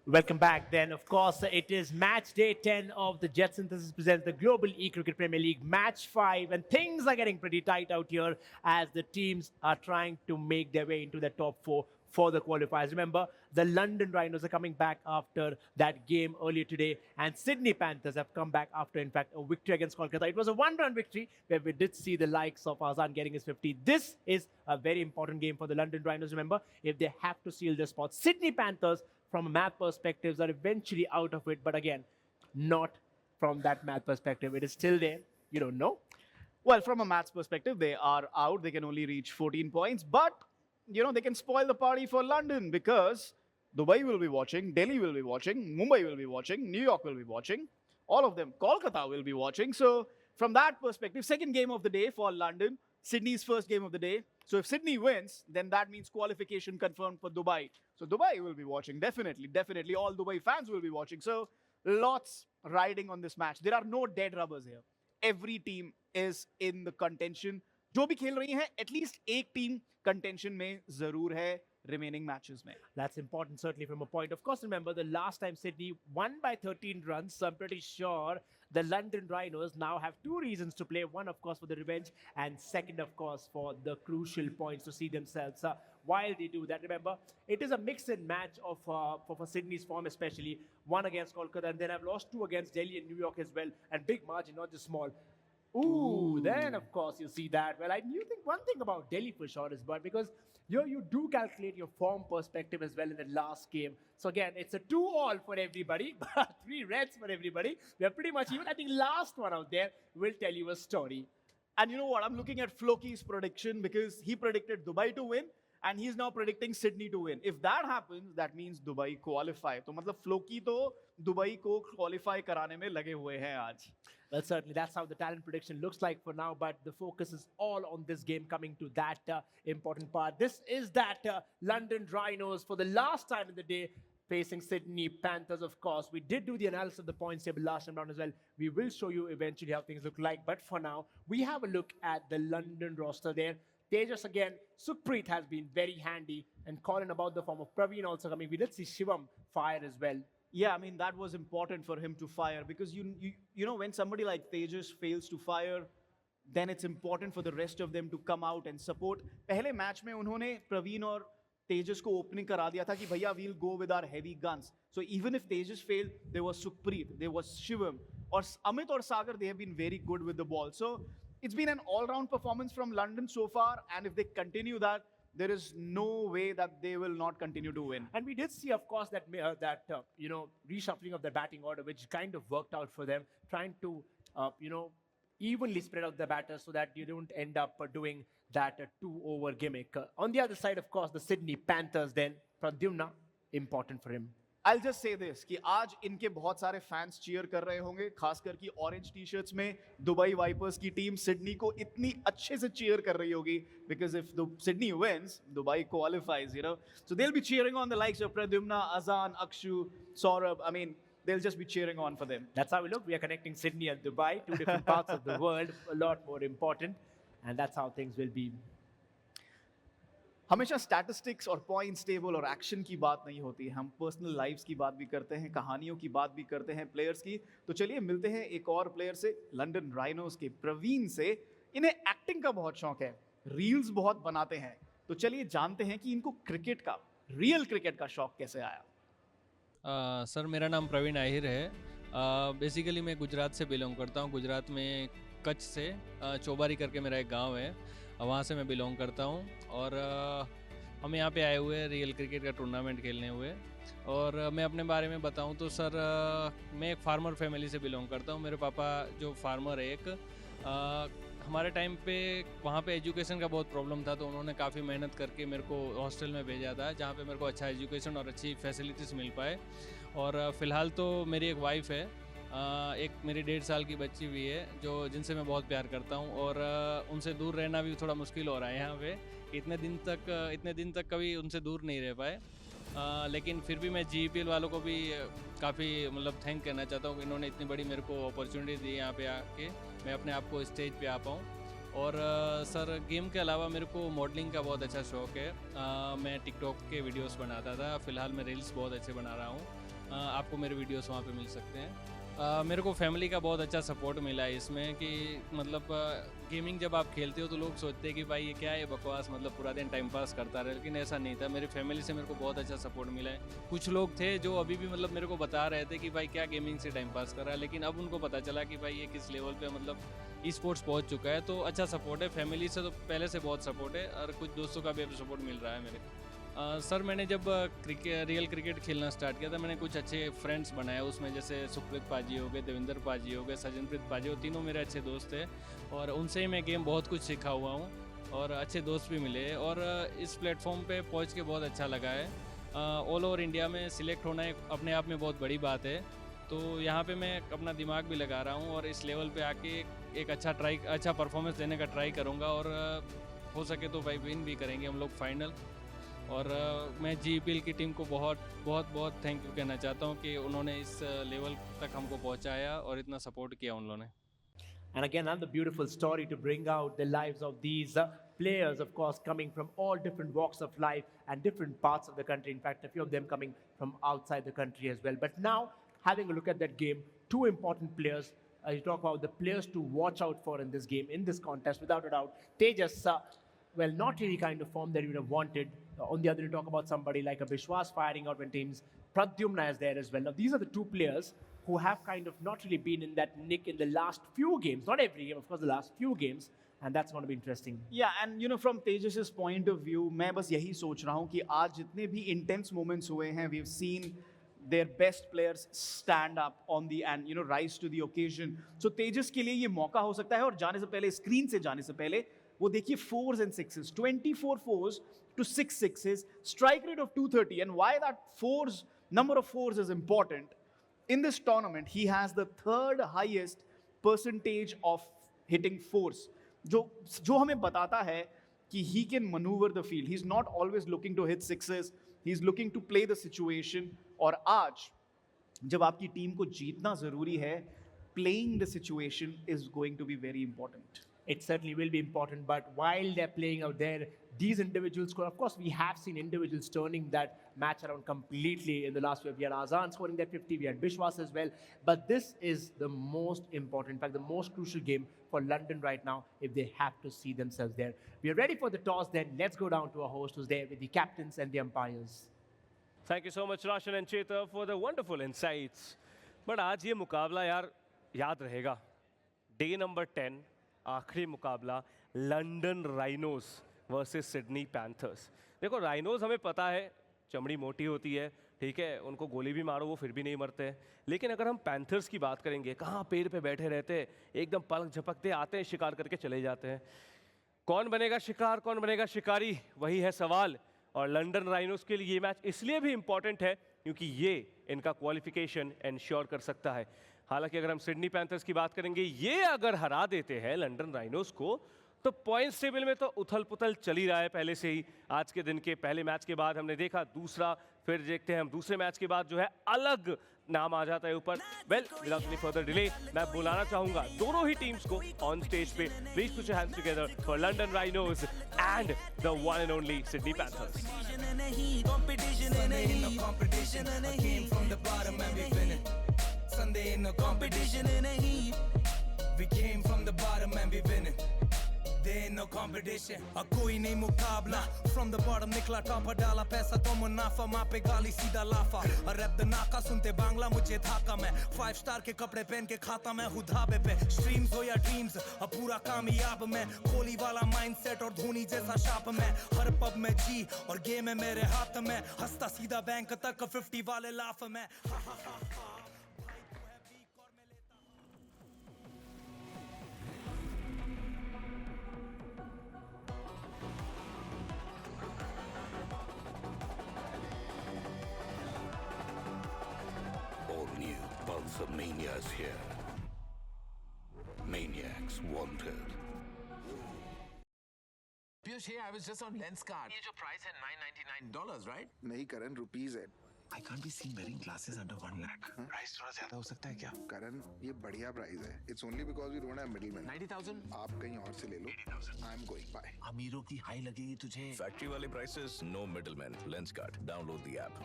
Welcome back. Then, of course, it is match day 10 of the JetSynthesys presents the Global E-Cricket Premier League match 5. And things are getting pretty tight out here as the teams are trying to make their way into the top 4 for the qualifiers. Remember, the London Rhinos are coming back after that game earlier today. And Sydney Panthers have come back after, in fact, a victory against Kolkata. It was a one-run victory where we did see the likes of Azan getting his 50. This is a very important game for the London Rhinos. Remember, if they have to seal their spot, Sydney Panthers from a math perspectives are eventually out of it, but again, not from that math perspective. It is still there. You don't know. Well, from a maths perspective, they are out. They can only reach 14 points, but they can spoil the party for London because Dubai will be watching, Delhi will be watching, Mumbai will be watching, New York will be watching, all of them. Kolkata will be watching. So from that perspective, second game of the day for London, Sydney's first game of the day. So if Sydney wins, then that means qualification confirmed for Dubai. So Dubai will be watching, definitely. All Dubai fans will be watching. So lots riding on this match. There are no dead rubbers here. Every team is in the contention. जो भी खेल रही हैं, at least एक team contention में जरूर है remaining matches में. That's important, certainly from a point. Of course, remember the last time Sydney won by 13 runs. So I'm pretty sure the London Rhinos now have two reasons to play. One, of course, for the revenge, and second, of course, for the crucial points to see themselves while they do that. Remember, it is a mix and match of for Sydney's form, especially one against Kolkata, and then I've lost two against Delhi and New York as well, and big margin, not just small. Ooh, then of course you see that. Well, I do think one thing about Delhi for sure is, but because you do calculate your form perspective as well in the last game. So again, it's a 2-all for everybody, but 3 reds for everybody. We are pretty much even. I think last one out there will tell you a story. And you know what? I'm looking at Floki's prediction because he predicted Dubai to win and he's now predicting Sydney to win. If that happens, that means Dubai qualify. तो मतलब Floki तो Dubai को qualify कराने में लगे हुए हैं आज. Well, certainly that's how the talent prediction looks like for now, but the focus is all on this game coming to that important part. This is that London Rhinos for the last time in the day facing Sydney Panthers, of course. We did do the analysis of the points table last time round as well. We will show you eventually how things look like, but for now, we have a look at the London roster there. Tejas again, Sukhpreet has been very handy, and Colin about the form of Praveen also coming. We did see Shivam fire as well. Yeah, I mean, that was important for him to fire because you know when somebody like Tejas fails to fire, then it's important for the rest of them to come out and support. पहले match में उन्होंने प्रवीण और तेजस को opening करा दिया था कि भैया we'll go with our heavy guns. So even if Tejas failed, there was Sukhpreet, there was Shivam, or Amit or Sagar, they have been very good with the ball. So it's been an all-round performance from London so far, and if they continue that, there is no way that they will not continue to win. And we did see, of course, that reshuffling of the batting order, which kind of worked out for them, trying to evenly spread out the batters so that you don't end up doing that 2-over gimmick. On the other side, of course, the Sydney Panthers. Then Pradyumna, important for him. I'll just say this कि आज इनके बहुत सारे fans cheer कर रहे होंगे, खासकर की ऑरेंज टी शर्ट्स में दुबई वाइपर्स की टीम सिडनी को इतनी अच्छे से चीयर कर रही होगी because if the Sydney wins, Dubai qualifies, So they'll be cheering on the likes of Pradyumna, Azan, Akshu, Saurabh. I mean, they'll just be cheering on for them. That's how we look. We are connecting Sydney and Dubai, two different parts of the world, a lot more important, and that's how things will be. हमेशा statistics और points table और action की बात नहीं होती है. हम personal lives की बात भी करते हैं, कहानियों की बात भी करते हैं प्लेयर्स की. तो चलिए मिलते हैं एक और प्लेयर से, लंदन राइनोस के प्रवीण से. इन्हें एक्टिंग का बहुत शौक है, रील्स बहुत बनाते हैं. तो चलिए जानते हैं कि इनको क्रिकेट का, रियल क्रिकेट का शौक कैसे आया. सर मेरा नाम प्रवीण आहिर है. बेसिकली मैं गुजरात से बिलोंग करता हूँ. गुजरात में कच्छ से चौबारी करके मेरा एक गांव है, वहाँ से मैं बिलोंग करता हूँ. और हम यहाँ पे आए हुए हैं रियल क्रिकेट का टूर्नामेंट खेलने हुए. और मैं अपने बारे में बताऊँ तो सर मैं एक फार्मर फैमिली से बिलोंग करता हूँ. मेरे पापा जो फार्मर है एक, हमारे टाइम पे वहाँ पे एजुकेशन का बहुत प्रॉब्लम था, तो उन्होंने काफ़ी मेहनत करके मेरे को हॉस्टल में भेजा था जहाँ पे मेरे को अच्छा एजुकेशन और अच्छी फैसिलिटीज़ मिल पाए. और फ़िलहाल तो मेरी एक वाइफ है, एक मेरी 1.5 साल की बच्ची भी है जिनसे मैं बहुत प्यार करता हूँ. और उनसे दूर रहना भी थोड़ा मुश्किल हो रहा है यहाँ पे. इतने दिन तक कभी उनसे दूर नहीं रह पाए. लेकिन फिर भी मैं GEPL वालों को भी काफ़ी मतलब थैंक करना चाहता हूँ कि इन्होंने इतनी बड़ी मेरे को अपॉर्चुनिटी दी यहाँ पे आके मैं अपने आप को स्टेज पे आ पाऊँ. और सर गेम के अलावा मेरे को मॉडलिंग का बहुत अच्छा शौक़ है. मैं टिकटॉक के वीडियोस बनाता था, फ़िलहाल मैं रील्स बहुत अच्छे बना रहा हूँ. आपको मेरे वीडियोस वहाँ पे मिल सकते हैं। मेरे को फैमिली का बहुत अच्छा सपोर्ट मिला है इसमें कि मतलब गेमिंग जब आप खेलते हो तो लोग सोचते हैं कि भाई ये क्या है बकवास, मतलब पूरा दिन टाइम पास करता रहे, लेकिन ऐसा नहीं था। मेरी फैमिली से मेरे को बहुत अच्छा सपोर्ट मिला है। कुछ लोग थे जो अभी भी मतलब मेरे को बता रहे थे कि भाई क्या गेमिंग से टाइम पास कर रहा है, लेकिन अब उनको पता चला कि भाई ये किस लेवल पे मतलब ई स्पोर्ट्स पहुँच चुका है। तो अच्छा सपोर्ट है, फैमिली से तो पहले से बहुत सपोर्ट है और कुछ दोस्तों का भी अभी सपोर्ट मिल रहा है मेरे। सर मैंने जब रियल क्रिकेट खेलना स्टार्ट किया था, मैंने कुछ अच्छे फ्रेंड्स बनाए उसमें, जैसे सुप्रीत पाजी हो गए, देवेंद्र पाजी हो गए, सजनप्रीत पाजी, वो तीनों मेरे अच्छे दोस्त थे और उनसे ही मैं गेम बहुत कुछ सीखा हुआ हूँ और अच्छे दोस्त भी मिले और इस प्लेटफॉर्म पे पहुँच के बहुत अच्छा लगा है। ऑल ओवर इंडिया में सिलेक्ट होना एक अपने आप में बहुत बड़ी बात है, तो यहाँ पे मैं अपना दिमाग भी लगा रहा हूँ और इस लेवल पे आके एक अच्छा परफॉर्मेंस देने का ट्राई करूँगा और हो सके तो भाई विन भी करेंगे हम लोग फाइनल। और मैं GEPL की टीम को बहुत थैंक यू कहना चाहता हूँ कि उन्होंने इस लेवल तक हमको पहुँचाया और इतना सपोर्ट किया उन लोगों ने। And again, another beautiful story to bring out the lives of these players, of course, coming from all different walks of life and different parts of the country. In fact, a few of them coming from outside the country as well. But now, having a look at that game, two important players. You talk about the players to watch out for in this game, in this contest, without a doubt. Tejas, well, not really kind of form that you would have wanted. On the other, you talk about somebody like a Bishwas firing out when teams. Pradyumna is there as well. Now, these are the two players who have kind of not really been in that nick in the last few games. Not every game, of course, the last few games. And that's going to be interesting. Yeah, and you know, from Tejas's point of view, मैं बस यही सोच रहा हूँ कि आज जितने भी intense moments हुए हैं, we've seen their best players stand up on the and you know rise to the occasion. So Tejas के लिए ये मौका हो सकता है और जाने से पहले स्क्रीन से जाने से पहले वो देखिए 4s and 6s, 24 4s to 6 6s, strike rate of 230. And why that number of 4s is important? In this tournament, he has the third highest percentage of hitting 4s, जो हमें बताता है कि he can maneuver the field. He's not always looking to hit 6s. He's looking to play the situation. और आज जब आपकी team को जीतना जरूरी है, playing the situation is going to be very important. It certainly will be important, but while they're playing out there, these individuals score. Of course, we have seen individuals turning that match around completely in the last week. We had Azan scoring that 50, we had Bishwas as well. But this is the most important, in fact, the most crucial game for London right now if they have to see themselves there. We are ready for the toss then. Let's go down to our host who's there with the captains and the umpires. Thank you so much, Roshan and Chetar, for the wonderful insights. But आज ये मुकाबला यार याद रहेगा. Day number 10, आखिरी मुकाबला London rhinos versus Sydney panthers. देखो rhinos हमें पता है चमड़ी मोटी होती है, ठीक है, उनको गोली भी मारो वो फिर भी नहीं मरते हैं. लेकिन अगर हम पैंथर्स की बात करेंगे, कहाँ पेड़ पे बैठे रहते हैं, एकदम पलक झपकते आते हैं, शिकार करके चले जाते हैं. कौन बनेगा शिकार, कौन बनेगा शिकारी, वही है सवाल. और लंदन राइनोस के लिए ये मैच इसलिए भी इंपॉर्टेंट है क्योंकि ये इनका क्वालिफिकेशन एंश्योर कर सकता है. हालांकि अगर हम सिडनी पैंथर्स की बात करेंगे, ये अगर हरा देते हैं लंदन राइनोस को तो पॉइंट्स टेबल में तो उथल पुथल चल ही रहा है पहले से ही. आज के दिन के पहले मैच के बाद हमने देखा दूसरा, फिर देखते हैं हम दूसरे मैच के बाद जो है अलग नाम आ जाता है ऊपर. Well without any further delay मैं बुलाना चाहूंगा दोनों ही टीम्स को ऑन स्टेज पे. Please put your hands together for London rhinos and the one and only Sydney panthers. Sunday in the competition in the heat. We came from the bottom and we winning. There ain't no competition. कोई नहीं मुकाबला. From the bottom निकला top डाला पैसा तो मुनाफा. माँ पे गाली सीधा लाफा. और रैप द नाका सुनते बांग्ला मुझे थाका मैं. 5 स्टार के कपड़े पहन के खाता मैं हूँ धाबे पे. स्ट्रीम्स हो या ड्रीम्स अब पूरा कामयाब मैं. कोहली वाला माइंडसेट और धोनी जैसा शाप मैं. हर पब में जी और गेम है मेरे हाथ में. हंसता सीधा बैंक तक 50 वाले लाफ में. Mania's here. Maniacs wanted. Piyush, hey, I was just on Lenskart. ये जो price है $999, right? नहीं करण, रुपीज है. I can't be seen wearing glasses under 1 lakh. Price थोड़ा ज्यादा हो सकता है क्या? करण, ये बढ़िया प्राइस है. It's only because we don't have middlemen. 90,000? आप कहीं और से ले लो. 80,000. I'm going. Bye. अमीरों की हाई लगेगी तुझे. Factory wale prices, no middlemen. Lenskart. Download the app.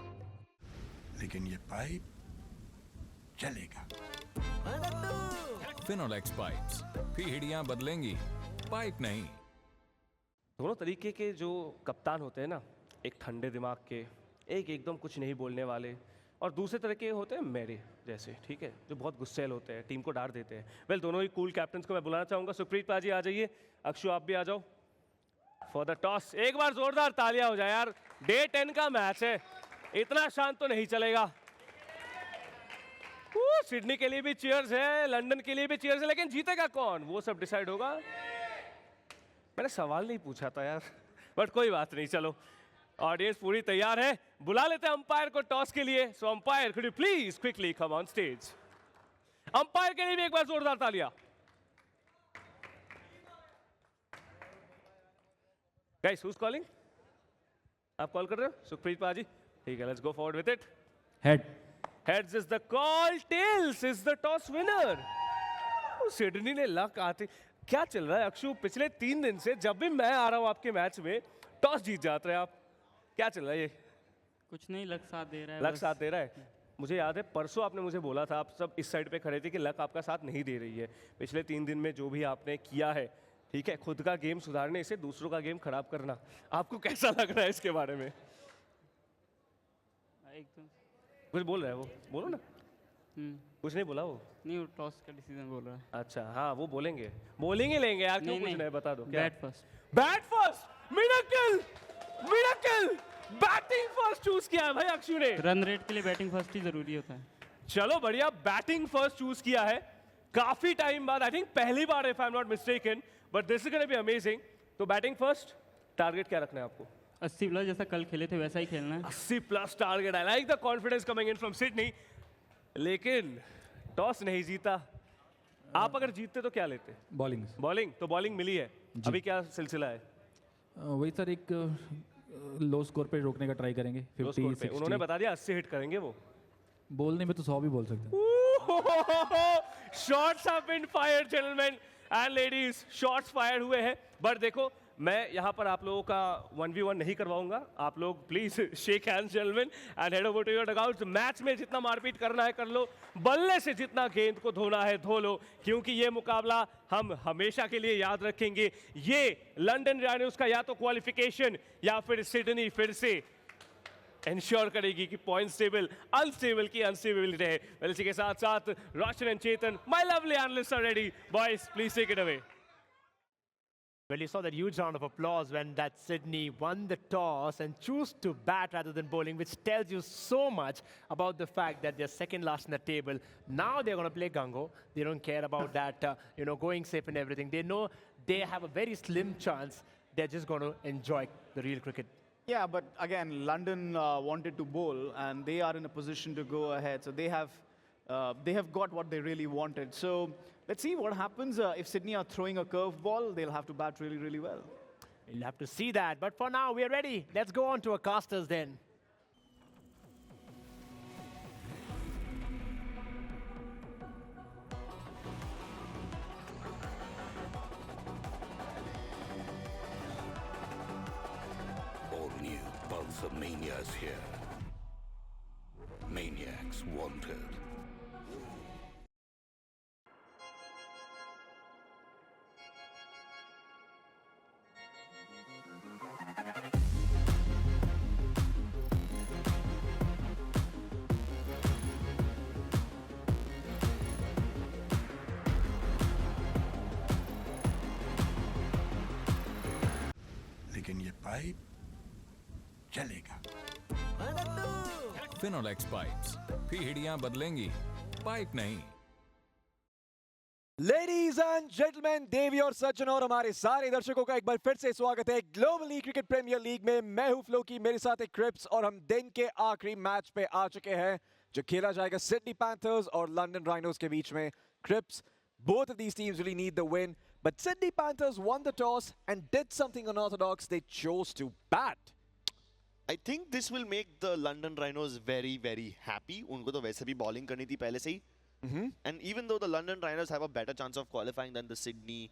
लेकिन ये पाइप चलेगा। फिनोलेक्स पाइप्स, पीढ़ियां बदलेंगी, पाइप नहीं। दोनों तरीके के जो कप्तान होते हैं ना, एक ठंडे दिमाग के, एक एकदम कुछ नहीं बोलने वाले, और दूसरे तरह के होते हैं मेरे जैसे, ठीक है, जो बहुत गुस्सैल होते हैं, टीम को डांट देते हैं। वेल, दोनों ही कूल कैप्टन्स को मैं बुलाना चाहूँगा। सुखप्रीत पाजी आ जाइए, अक्षु आप भी आ जाओ फॉर द टॉस। एक बार जोरदार तालियां हो जाए यार, डे 10 का मैच है, इतना शांत तो नहीं चलेगा। सिडनी के लिए भी चीयर्स है, लंदन के लिए भी चीयर्स है, लेकिन जीतेगा कौन वो सब डिसाइड होगा। मैंने सवाल नहीं पूछा था यार, बट कोई बात नहीं, चलो ऑडियंस पूरी तैयार है, बुला लेते हैं अंपायर को टॉस के लिए। So umpire, could you please quickly come on stage. Umpire के लिए भी एक बार जोरदार तालियां। Guys, who is calling? आप कॉल कर रहे हो? सुखप्रीत पाजी, ठीक है, let's go forward with it. Head. Heads is the call, tails is the toss winner. Sydney ने लक आते, क्या चल रहा है अक्षु? पिछले 3 दिन से जब भी मैं आ रहा हूँ आपके मैच में, टॉस जीत जाते हैं आप, क्या चल रहा है ये? कुछ नहीं, लक साथ दे रहा है। लक साथ दे रहा है। मुझे याद है परसों आपने मुझे बोला था, आप सब इस साइड पे खड़े थे, कि लक आपका साथ नहीं दे रही है। पिछले 3 दिन में जो भी आपने किया है, ठीक है, खुद का गेम सुधारने से दूसरों का गेम खराब करना, आपको कैसा लग रहा है इसके बारे में? एकदम कुछ बोल रहा है वो, बोलो ना। कुछ नहीं बोला वो? नहीं, वो टॉस का डिसीजन बोल रहा है। अच्छा, हाँ वो बोलेंगे, बोलेंगे लेंगे यार, क्यों कुछ नहीं, बता दो क्या? Bat first. Bat first, miracle, miracle, batting first choose किया है भाई अक्षु ने। रन रेट के लिए बैटिंग फर्स्ट ही जरूरी होता है। चलो बढ़िया, बैटिंग फर्स्ट चूज किया है काफी टाइम बाद, आई थिंक पहली बार, if I am not mistaken, but this is gonna be amazing. तो बैटिंग फर्स्ट, टारगेट क्या रखना है आपको? 80 प्लस, जैसा कल खेले थे वैसा ही खेलना है। 80 plus target, I like the confidence coming in from Sydney. लेकिन टॉस नहीं जीता, आप अगर जीतते तो क्या लेते? बॉलिंग। बॉलिंग, तो बॉलिंग मिली है, अभी क्या सिलसिला है? वही सर, एक लो स्कोर पे रोकने का ट्राई करेंगे। 50, 60। उन्होंने बता दिया 80 हिट करेंगे वो। बोलने में तो 100 भी बोल सकते हैं। Shots have been fired gentleman and ladies, shots fire हुए हैं। बट देखो, मैं यहाँ पर आप लोगों का 1v1 नहीं करवाऊंगा, आप लोग please shake hands gentlemen and head over to your dugouts. Match में जितना मारपीट करना है कर लो, बल्ले से जितना गेंद को धोना है धो लो, क्योंकि ये मुकाबला हम हमेशा के लिए याद रखेंगे। ये लंदन राइनोस का या तो क्वालिफिकेशन या फिर सिडनी फिर से इंश्योर करेगी कि पॉइंट स्टेबल अनस्टेबल की अनस्टेबिलिटी है। वेल, इसी के साथ साथ Roshan and Chetan, my lovely analyst are ready. Boys, please take it away. Well, you saw that huge round of applause when that Sydney won the toss and chose to bat rather than bowling, which tells you so much about the fact that they're second last in the table. Now they're going to play Gango. They don't care about that, going safe and everything. They know they have a very slim chance. They're just going to enjoy the real cricket. Yeah, but again, London wanted to bowl, and they are in a position to go ahead. So they have got what they really wanted. So let's see what happens. If Sydney are throwing a curveball, they'll have to bat really, really well. We'll have to see that. But for now, we are ready. Let's go on to our casters then. All new Pulsar Mania's here. Maniacs wanted. लेकिन ये pipe चलेगा। Finolex pipes, पीढ़ियां बदलेंगी, pipe नहीं। Ladies and gentleman, देवी और सज्जन और हमारे सारे दर्शकों का एक बार फिर से स्वागत है ग्लोबली क्रिकेट प्रीमियर लीग में। मैं हूं फ्लोकी, मेरे साथ एक क्रिप्स, और हम दिन के आखिरी मैच पे आ चुके हैं जो खेला जाएगा सिडनी पैंथर्स और लंदन राइनोस के बीच में। Cripps, both of these teams really need the win, but Sydney Panthers won the toss and did something unorthodox. They chose to bat. I think this will make the London Rhinos very, very happy. उनको तो वैसे भी bowling करनी थी पहले से ही. And even though the London Rhinos have a better chance of qualifying than the Sydney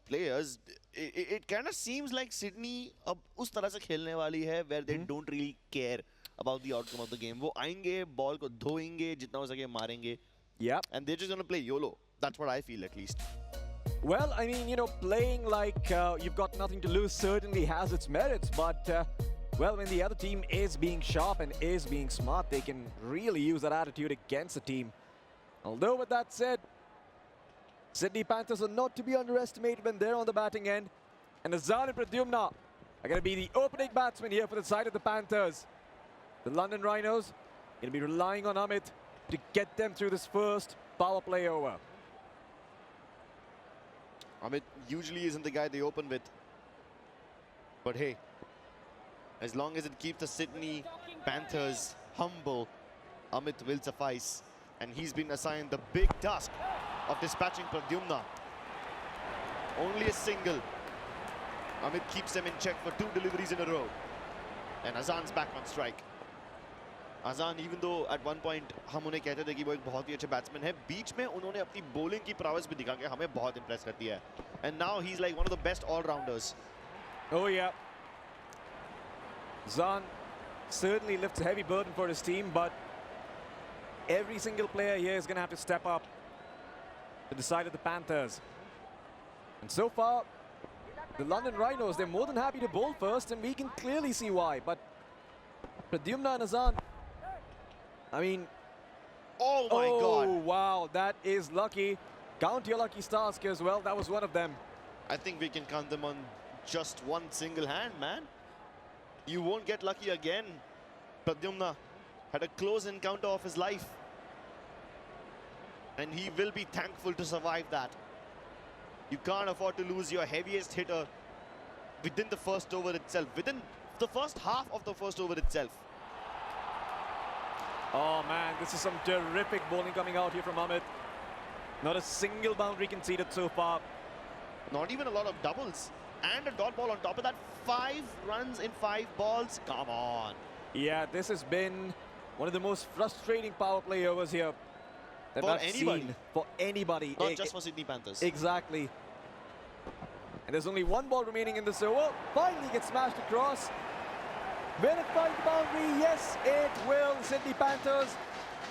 players, it kind of seems like Sydney अब उस तरह से खेलने वाली है where they don't really care about the outcome of the game. वो आएंगे, ball को धोएंगे, जितना हो सके मारेंगे. Yep. And they're just going to play YOLO. That's what I feel, at least. Well, I mean, you know, playing like you've got nothing to lose certainly has its merits, but well, when the other team is being sharp and is being smart, they can really use that attitude against the team. Although, with that said, Sydney Panthers are not to be underestimated when they're on the batting end. And Azan and Pradyumna are going to be the opening batsmen here for the side of the Panthers. The London Rhinos going to be relying on Amit to get them through this first power play over. Amit usually isn't the guy they open with. But hey, as long as it keeps the Sydney Panthers humble, Amit will suffice. And he's been assigned the big task of dispatching Pradyumna. Only a single. Amit keeps them in check for 2 deliveries in a row. And Azan's back on strike. Azan, even though at one point हम उन्हें कहते थे कि वो एक बहुत ही अच्छे batsman है, बीच में उन्होंने अपनी bowling की prowess भी दिखा के हमें बहुत impress कर दिया है. And now he's like one of the best all-rounders. Oh yeah. Azan certainly lifts a heavy burden for his team, but every single player here is going to have to step up to the side of the Panthers. And so far, the London Rhinos, they're more than happy to bowl first, and we can clearly see why. But Pradyumna and Azan, I mean... Oh my God! Oh wow, that is lucky. Count your lucky stars as well. That was one of them. I think we can count them on just one single hand, man. You won't get lucky again. Pradyumna had a close encounter of his life. And he will be thankful to survive that. You can't afford to lose your heaviest hitter within the first over itself, within the first half of the first over itself. Oh man, this is some terrific bowling coming out here from Amit. Not a single boundary conceded so far. Not even a lot of doubles. And a dot ball on top of that. 5 runs in 5 balls. Come on. Yeah, this has been one of the most frustrating power play overs here that For I've anybody. seen. For anybody. Not just for Sydney Panthers. Exactly. And there's only 1 ball remaining in this over. Finally gets smashed across. Will it find the boundary? Yes, it will. Sydney Panthers.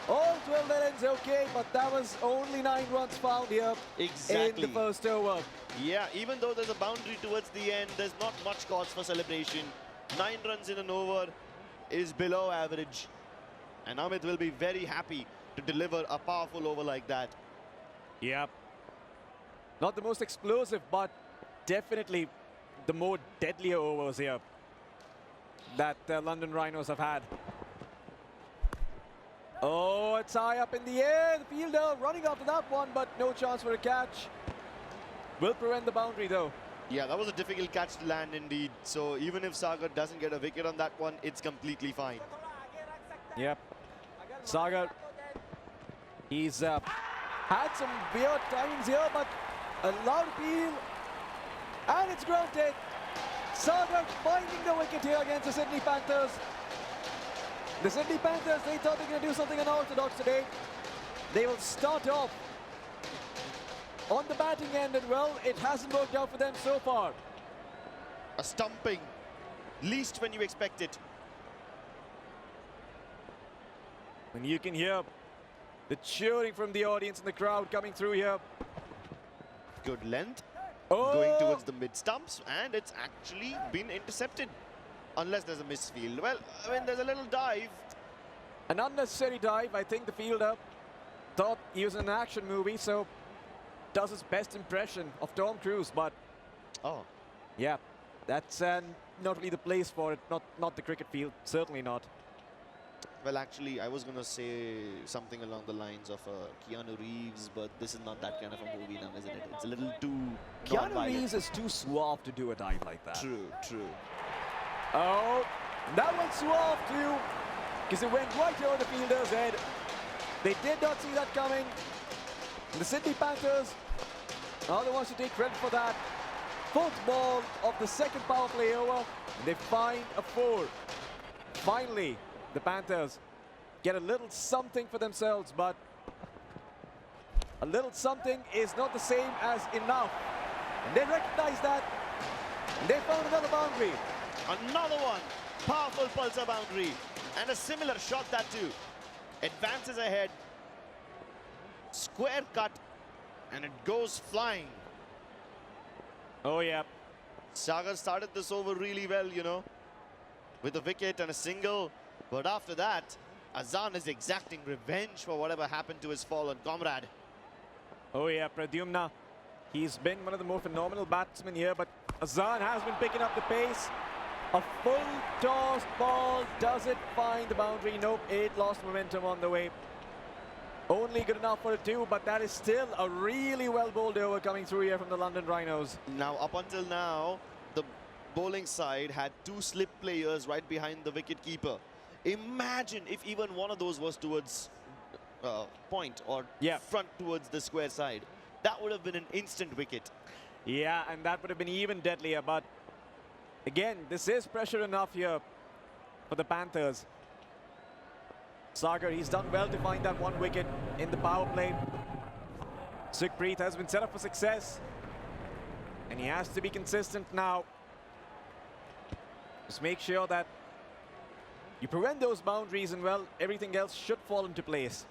All 12 ends okay, but that was only 9 runs found here Exactly. in the first over. Yeah, even though there's a boundary towards the end, there's not much cause for celebration. 9 runs in an over is below average. And Amit will be very happy to deliver a powerful over like that. Yep. Not the most explosive, but definitely the more deadlier overs here that London Rhinos have had. Oh, it's high up in the air. The fielder running after that one, but no chance for a catch. Will prevent the boundary though. Yeah, that was a difficult catch to land indeed. So even if Sagar doesn't get a wicket on that one, it's completely fine. Yep. Sagar, he's had some weird times here, but a loud appeal. And it's grounded. Sagar finding the wicket here against the Sydney Panthers. The Sydney Panthers, they thought they were going to do something unorthodox today. They will start off on the batting end, and well, it hasn't worked out for them so far. A stumping, least when you expect it. And you can hear the cheering from the audience and the crowd coming through here. Good length, Oh! going towards the mid stumps, and it's actually been intercepted. Unless there's a misfield. Well, I mean, there's a little dive. An unnecessary dive. I think the fielder thought he was in an action movie, so does his best impression of Tom Cruise, but Oh. yeah, that's not really the place for it, not the cricket field, certainly not. Well, actually, I was going to say something along the lines of Keanu Reeves, but this is not that kind of a movie now, isn't it? It's a little too Keanu non-violent. Reeves is too suave to do a dive like that. True, true. Oh, that went suave too, because it went right over the fielder's head. They did not see that coming. The Sydney Panthers are the ones to take credit for that. 4th ball of the 2nd power play over. They find a 4. Finally, the Panthers get a little something for themselves, but a little something is not the same as enough. And they recognize that. And they found another boundary. Another one. Powerful pulsar boundary. And a similar shot that too. Advances ahead. Square cut. And it goes flying. Oh, yeah. Sagar started this over really well, you know, with a wicket and a single. But after that, Azan is exacting revenge for whatever happened to his fallen comrade. Oh, yeah, Pradyumna. He's been one of the more phenomenal batsmen here, but Azan has been picking up the pace. A full tossed ball. Does it find the boundary? Nope, it lost momentum on the way. Only good enough for a 2, but that is still a really well bowled over coming through here from the London Rhinos. Now, up until now, the bowling side had 2 slip players right behind the wicket keeper. Imagine if even one of those was towards point or front towards the square side. That would have been an instant wicket. Yeah, and that would have been even deadlier, but again, this is pressure enough here for the Panthers. Sagar, he's done well to find that 1 wicket in the power play. Sukhpreet has been set up for success, and he has to be consistent now. Just make sure that you prevent those boundaries, and well, everything else should fall into place.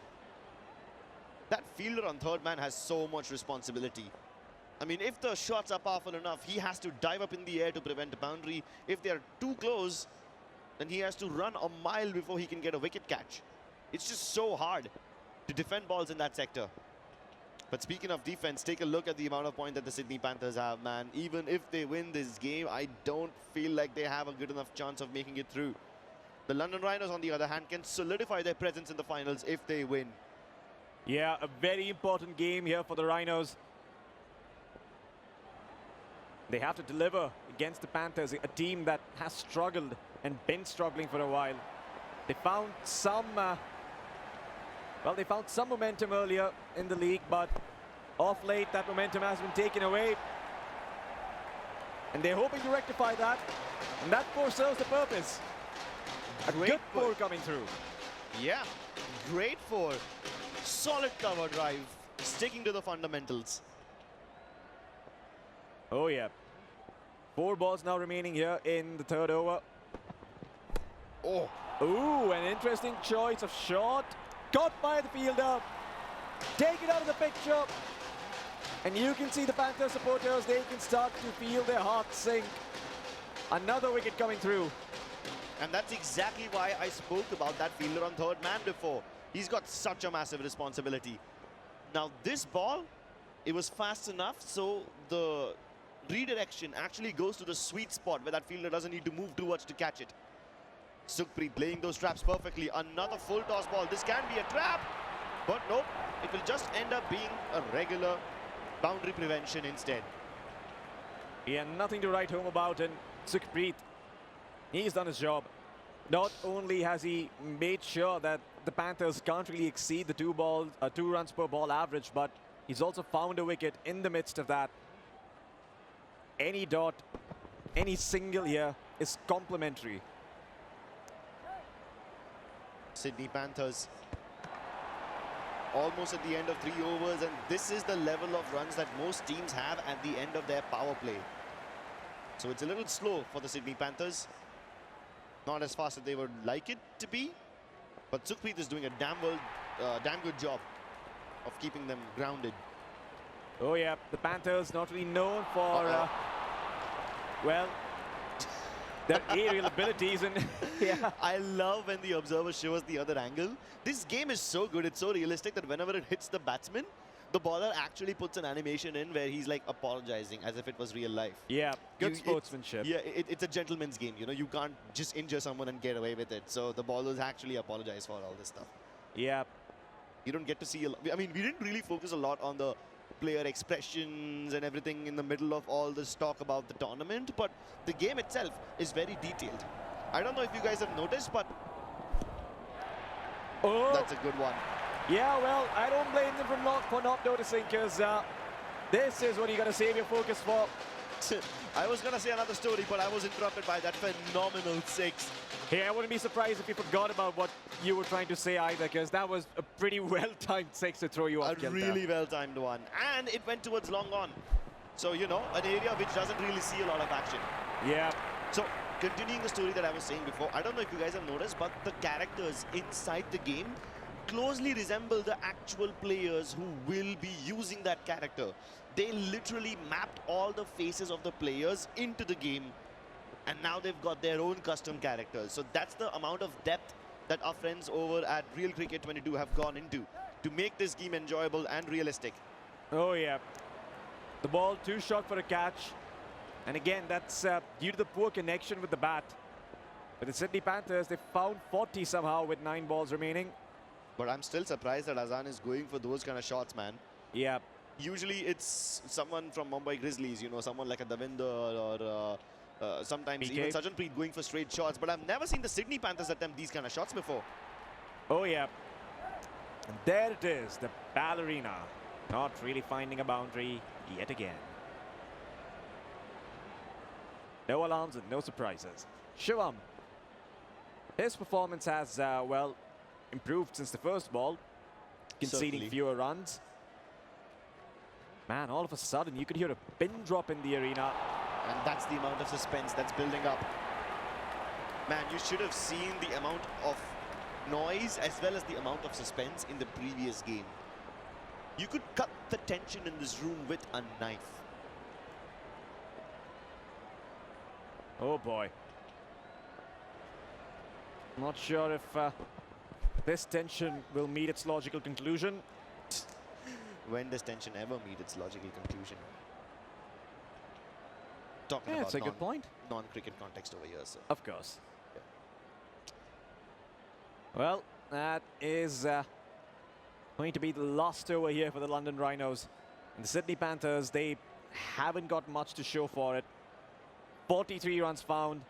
That fielder on third man has so much responsibility. I mean, if the shots are powerful enough, he has to dive up in the air to prevent a boundary. If they are too close, then he has to run a mile before he can get a wicket catch. It's just so hard to defend balls in that sector. But speaking of defense, take a look at the amount of points that the Sydney Panthers have, man. Even if they win this game, I don't feel like they have a good enough chance of making it through. The London Rhinos, on the other hand, can solidify their presence in the finals if they win. Yeah, a very important game here for the Rhinos. They have to deliver against the Panthers, a team that has struggled and been struggling for a while. They found some, they found some momentum earlier in the league, but off late that momentum has been taken away. And they're hoping to rectify that, and that four serves the purpose. A good four coming through. Yeah, great four. Solid cover drive, sticking to the fundamentals. Oh yeah. 4 balls now remaining here in the 3rd over. Oh. Ooh, an interesting choice of shot. Caught by the fielder. Take it out of the picture. And you can see the Panther supporters, they can start to feel their hearts sink. Another wicket coming through. And that's exactly why I spoke about that fielder on third man before. He's got such a massive responsibility. Now this ball, it was fast enough, so the redirection actually goes to the sweet spot where that fielder doesn't need to move too much to catch it. Sukhpreet laying those traps perfectly. Another full toss ball. This can be a trap, but nope. It will just end up being a regular boundary prevention instead. Yeah, nothing to write home about, and Sukhpreet, he's done his job. Not only has he made sure that the Panthers can't really exceed the 2 runs per ball average, but he's also found a wicket in the midst of that. Any dot, any single here is complimentary. Sydney Panthers almost at the end of 3 overs, and this is the level of runs that most teams have at the end of their power play. So it's a little slow for the Sydney Panthers. Not as fast as they would like it to be, but Sukhpreet is doing a damn good job of keeping them grounded. Oh yeah, the Panthers not really known for, their aerial abilities, and yeah. I love when the observer shows the other angle. This game is so good, it's so realistic that whenever it hits the batsman, the bowler actually puts an animation in where he's like apologizing as if it was real life. Yeah, good sportsmanship. It's a gentleman's game, you know, you can't just injure someone and get away with it. So the bowlers actually apologize for all this stuff. Yeah. You don't get to see, I mean, we didn't really focus a lot on the player expressions and everything in the middle of all this talk about the tournament, but the game itself is very detailed. I don't know if you guys have noticed, but that's a good one. Yeah, well, I don't blame them for not noticing, because this is what you got to save your focus for. I was going to say another story, but I was interrupted by that phenomenal 6. Hey, I wouldn't be surprised if you forgot about what you were trying to say either, because that was a pretty well-timed 6 to throw you off. A really well-timed one. And it went towards long on. So, you know, an area which doesn't really see a lot of action. Yeah. So, continuing the story that I was saying before, I don't know if you guys have noticed, but the characters inside the game closely resemble the actual players who will be using that character. They literally mapped all the faces of the players into the game, and now they've got their own custom characters. So that's the amount of depth that our friends over at Real Cricket 22 have gone into to make this game enjoyable and realistic. Oh yeah, the ball too short for a catch, and again that's due to the poor connection with the bat. But the Sydney Panthers, they found 40 somehow with 9 balls remaining. But I'm still surprised that Azan is going for those kind of shots, man. Yeah. Usually it's someone from Mumbai Grizzlies, you know, someone like a Davinder or sometimes even Sajjanpreet going for straight shots. But I've never seen the Sydney Panthers attempt these kind of shots before. Oh yeah. And there it is, the ballerina. Not really finding a boundary yet again. No alarms and no surprises. Shivam. His performance has, well, improved since the first ball, conceding Certainly. fewer runs. Man, all of a sudden you could hear a pin drop in the arena. And that's the amount of suspense that's building up. Man, you should have seen the amount of noise as well as the amount of suspense in the previous game. You could cut the tension in this room with a knife. Oh boy. Not sure if this tension will meet its logical conclusion. When does tension ever meet its logical conclusion? Talking Yeah, about it's a good point. Non-cricket context over here, sir. Of course. Well, that is going to be the last over here for the London Rhinos. And the Sydney Panthers, they haven't got much to show for it. 43 runs found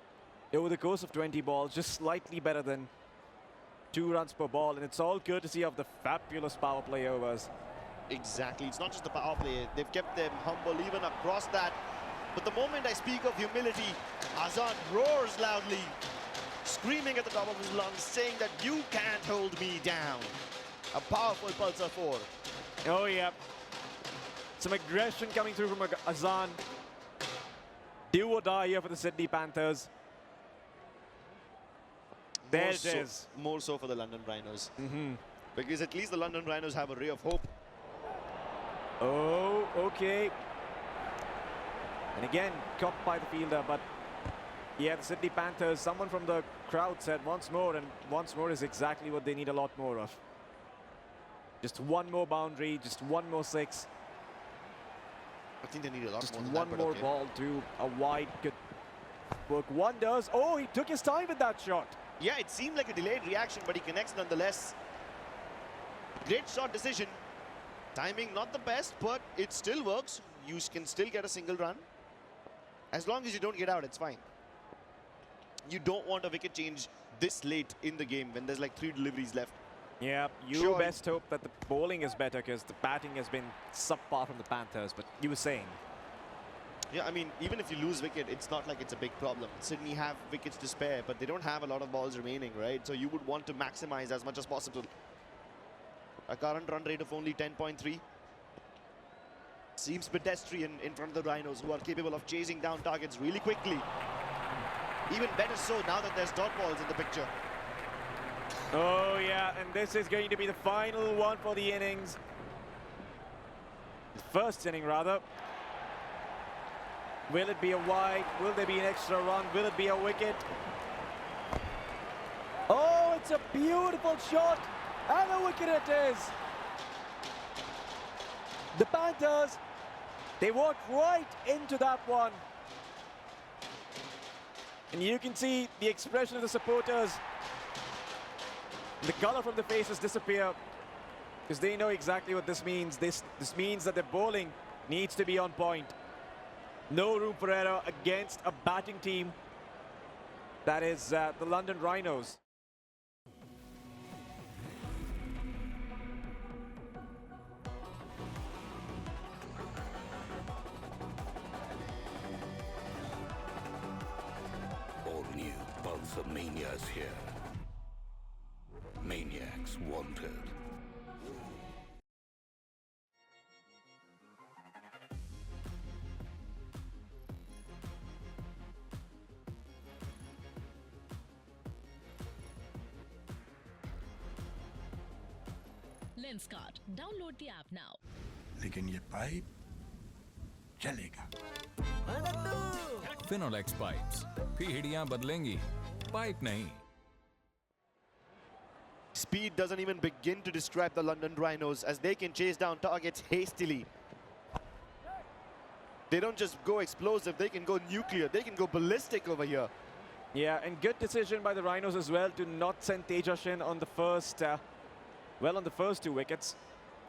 over the course of 20 balls, just slightly better than 2 runs per ball. And it's all courtesy of the fabulous power play overs. Exactly. It's not just the power play. They've kept them humble even across that. But the moment I speak of humility, Azan roars loudly, screaming at the top of his lungs, saying that you can't hold me down. A powerful Pulsar 4. Oh, yeah. Some aggression coming through from Azan. Do or die here for the Sydney Panthers. There it is. More so for the London Rhinos. Because at least the London Rhinos have a ray of hope. Oh, okay. And again, caught by the fielder, but yeah, the Sydney Panthers, someone from the crowd said once more, and once more is exactly what they need a lot more of. Just one more boundary, just one more 6. I think they need a lot just more than one that, more okay. ball to a wide, could work wonders. Oh, he took his time with that shot. Yeah, it seemed like a delayed reaction, but he connects nonetheless. Great shot decision. Timing not the best, but it still works. You can still get a single run. As long as you don't get out, it's fine. You don't want a wicket change this late in the game when there's like 3 deliveries left. Yeah, you best hope that the bowling is better because the batting has been subpar from the Panthers, but you were saying. Yeah, I mean, even if you lose wicket, it's not like it's a big problem. Sydney have wickets to spare, but they don't have a lot of balls remaining, right? So you would want to maximize as much as possible. A current run rate of only 10.3. Seems pedestrian in front of the Rhinos, who are capable of chasing down targets really quickly. Even better so now that there's dot balls in the picture. Oh yeah, and this is going to be the final one for the innings. The first inning, rather. Will it be a wide? Will there be an extra run? Will it be a wicket? Oh, it's a beautiful shot, and a wicket it is. The Panthers, they walked right into that one. And you can see the expression of the supporters. The color from the faces disappear because they know exactly what this means. This means that the bowling needs to be on point. No room for error against a batting team that is the London Rhinos. All new Pulsar Mania is here. Maniacs wanted. Lenskart. Download the app now. लेकिन ये pipe चलेगा। Finolex pipes, पीढ़ियां बदलेंगी, pipe नहीं। Speed doesn't even begin to describe the London Rhinos as they can chase down targets hastily. They don't just go explosive, they can go nuclear, they can go ballistic over here. Yeah, and good decision by the Rhinos as well to not send Tejas in on the first, on the first 2 wickets,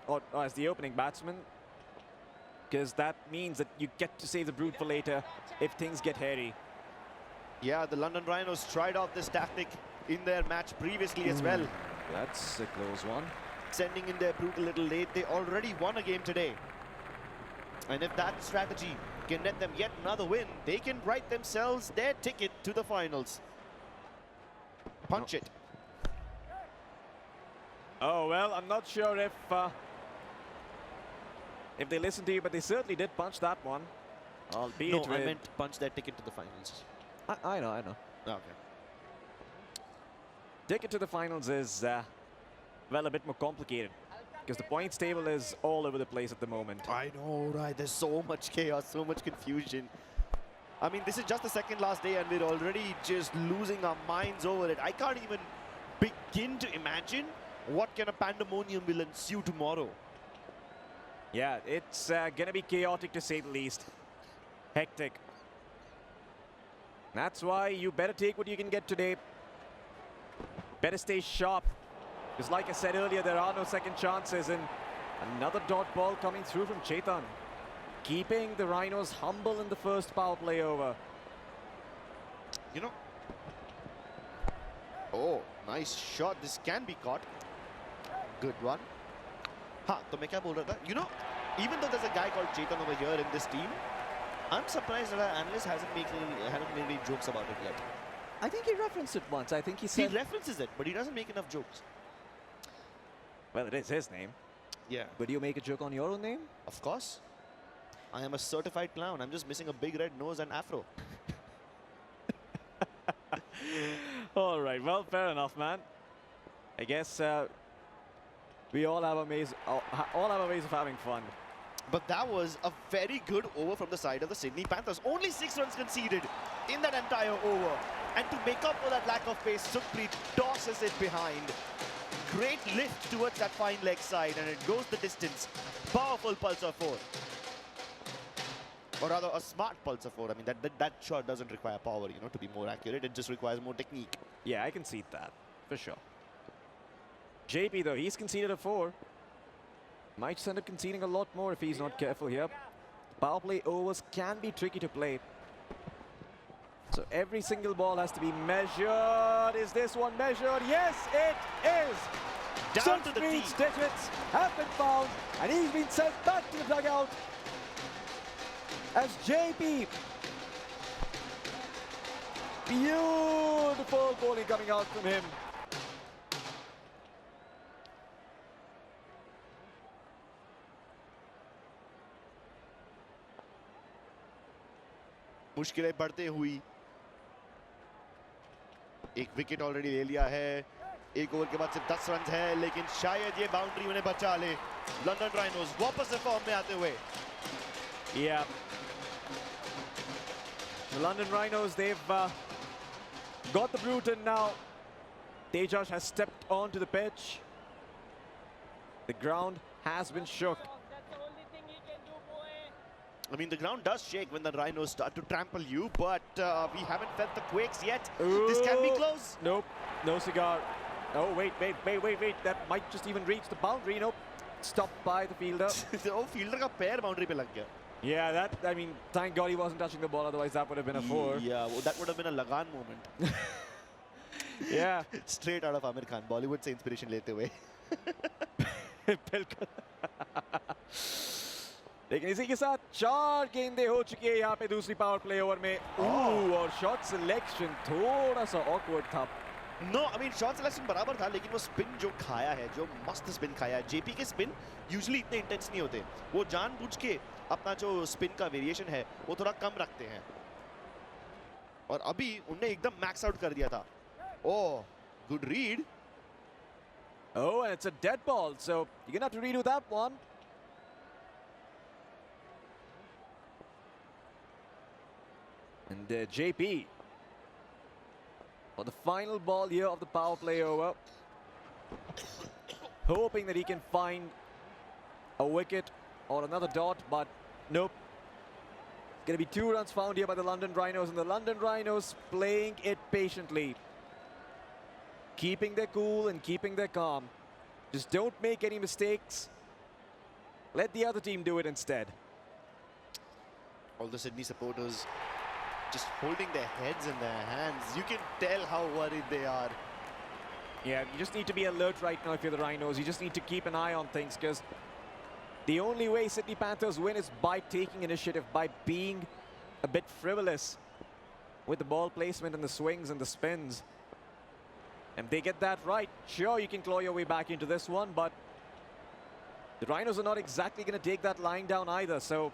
or as the opening batsman, because that means that you get to save the Brute for later if things get hairy. Yeah, the London Rhinos tried out this tactic in their match previously as well. That's a close one. Sending in their Brute a little late, they already won a game today. And if that strategy can net them yet another win, they can write themselves their ticket to the finals. Punch it. Oh, well, I'm not sure if they listened to you, but they certainly did punch that one. Albeit No, I meant punch their ticket to the finals. I know. Okay. Ticket to the finals is, well, a bit more complicated, because the points table is all over the place at the moment. I know, right? There's so much chaos, so much confusion. I mean, this is just the second last day and we're already just losing our minds over it. I can't even begin to imagine what kind of pandemonium will ensue tomorrow. Yeah, it's gonna be chaotic to say the least. Hectic. That's why you better take what you can get today. Better stay sharp. Because like I said earlier, there are no second chances, and another dot ball coming through from Chetan. Keeping the Rhinos humble in the first power play over. You know. Oh, nice shot. This can be caught. Good one. So मैं क्या बोल रहा था? You know, even though there's a guy called Chetan over here in this team, I'm surprised that our analyst hasn't made any jokes about it yet. I think he referenced it once. I think he He said... references it, but he doesn't make enough jokes. Well, it is his name. Yeah. Would you make a joke on your own name? Of course. I am a certified clown. I'm just missing a big red nose and afro. All right, well, fair enough, man. I guess we all have ways of having fun. But that was a very good over from the side of the Sydney Panthers. Only 6 runs conceded in that entire over. And to make up for that lack of pace, Sukhpreet tosses it behind. Great lift towards that fine leg side, and it goes the distance. Powerful pulsar 4. Or rather, a smart pulsar 4. I mean, that shot doesn't require power, you know, to be more accurate. It just requires more technique. Yeah, I concede that, for sure. JP, though, he's conceded a 4. Might just end up conceding a lot more if he's not careful here. Power play overs can be tricky to play. So every single ball has to be measured. Is this one measured? Yes, it is! Down to the tee. Sukhpreet's digits have been found, and he's been sent back to the dugout as JP. Beautiful bowling coming out from him. मुश्किलें बढ़ते हुई एक wicket already ले लिया है. एक over के बाद सिर्फ 10 रन है, लेकिन शायद ये बाउंड्री उन्हें बचा ले. लंदन राइनोज वापस से फॉर्म में आते हुए. Yeah. The London Rhinos, they've got the Brute in now. Tejas has stepped onto the pitch. The ground has been shook. I mean, the ground does shake when the Rhinos start to trample you, but we haven't felt the quakes yet. Ooh. This can be close. Nope, no cigar. Oh, wait. That might just even reach the boundary. Nope, stopped by the fielder. Oh, fielder का पैर boundary पे लग गया. Yeah, that, I mean, thank God he wasn't touching the ball, otherwise that would have been a 4. Yeah, well, that would have been a Lagan moment. Yeah. Straight out of Amir Khan, Bollywood से inspiration लेते हुए. बिल्कुल. लेकिन इसी के साथ 4 गेंदें हो चुकी है यहाँ पे दूसरी पावर प्ले ओवर में. और शॉट सिलेक्शन थोड़ा सा ऑकवर्ड था. No, I mean shot selection बराबर था, लेकिन वो स्पिन जो खाया है, जो मस्त स्पिन खाया है. जेपी के स्पिन यूजुअली इतने इंटेंस नहीं होते. वो जानबूझ के अपना जो स्पिन का वेरिएशन है वो थोड़ा कम रखते हैं. और अभी उन्हें एकदम मैक्स आउट कर दिया था. Oh, good read. Oh, and it's a dead ball, so you're gonna have to redo that one. And JP for the final ball here of the power play over, hoping that he can find a wicket or another dot, but nope. It's going to be 2 runs found here by the London Rhinos, and the London Rhinos playing it patiently, keeping their cool and keeping their calm. Just don't make any mistakes. Let the other team do it instead. All the Sydney supporters just holding their heads in their hands. You can tell how worried they are. Yeah, you just need to be alert right now if you're the Rhinos. You just need to keep an eye on things, because the only way Sydney Panthers win is by taking initiative, by being a bit frivolous with the ball placement and the swings and the spins. And if they get that right, sure, you can claw your way back into this one, but the Rhinos are not exactly going to take that lying down either. So,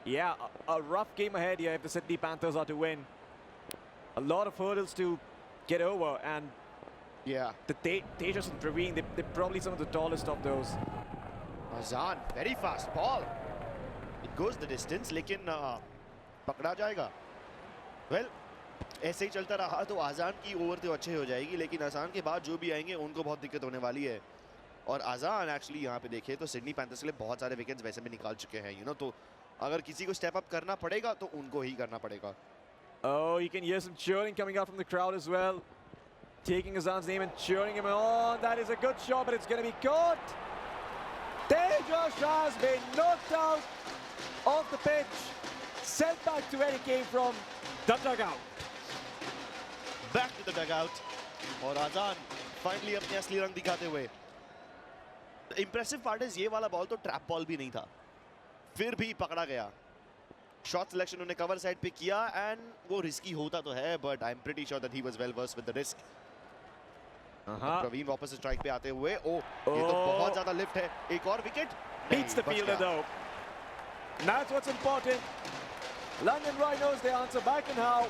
yeah, a rough game ahead here if the Sydney Panthers are to win. A lot of hurdles to get over, and yeah, the Tejas and Praveen, they're probably some of the tallest of those. Azan, very fast ball. It goes the distance, लेकिन पकड़ा जाएगा. Well, ऐसे ही चलता रहा तो आजान की over तो अच्छे हो जाएगी, लेकिन आजान के बाद जो भी आएंगे उनको बहुत दिक्कत होने वाली है. और आजान एक्चुअली यहाँ पे देखे तो सिडनी पैंथर्स के लिए बहुत सारे विकेट्स वैसे भी निकाल चुके हैं, तो अगर किसी को स्टेप अप करना पड़ेगा तो उनको ही करना पड़ेगा. Oh, you can hear some cheering coming out from the crowd as well. Taking Azan's name and cheering him on. That is a good shot, but it's going to be caught. Tejas has been knocked out of the pitch, sent back to where he came from, the dugout. Back to the dugout. और आजान finally अपने असली रंग दिखाते हुए. The impressive part is ये वाला ball तो trap ball भी नहीं था, फिर भी पकड़ा गया. Shot selection उन्होंने cover side पे किया, and वो risky होता तो है, but I'm pretty sure that he was well versed with the risk. Praveen वापस स्ट्राइक पे आते हुए, ये तो बहुत ज्यादा लिफ्ट है. एक और wicket. Beats the fielder though. And that's what's important. London Rhinos, they answer back and how.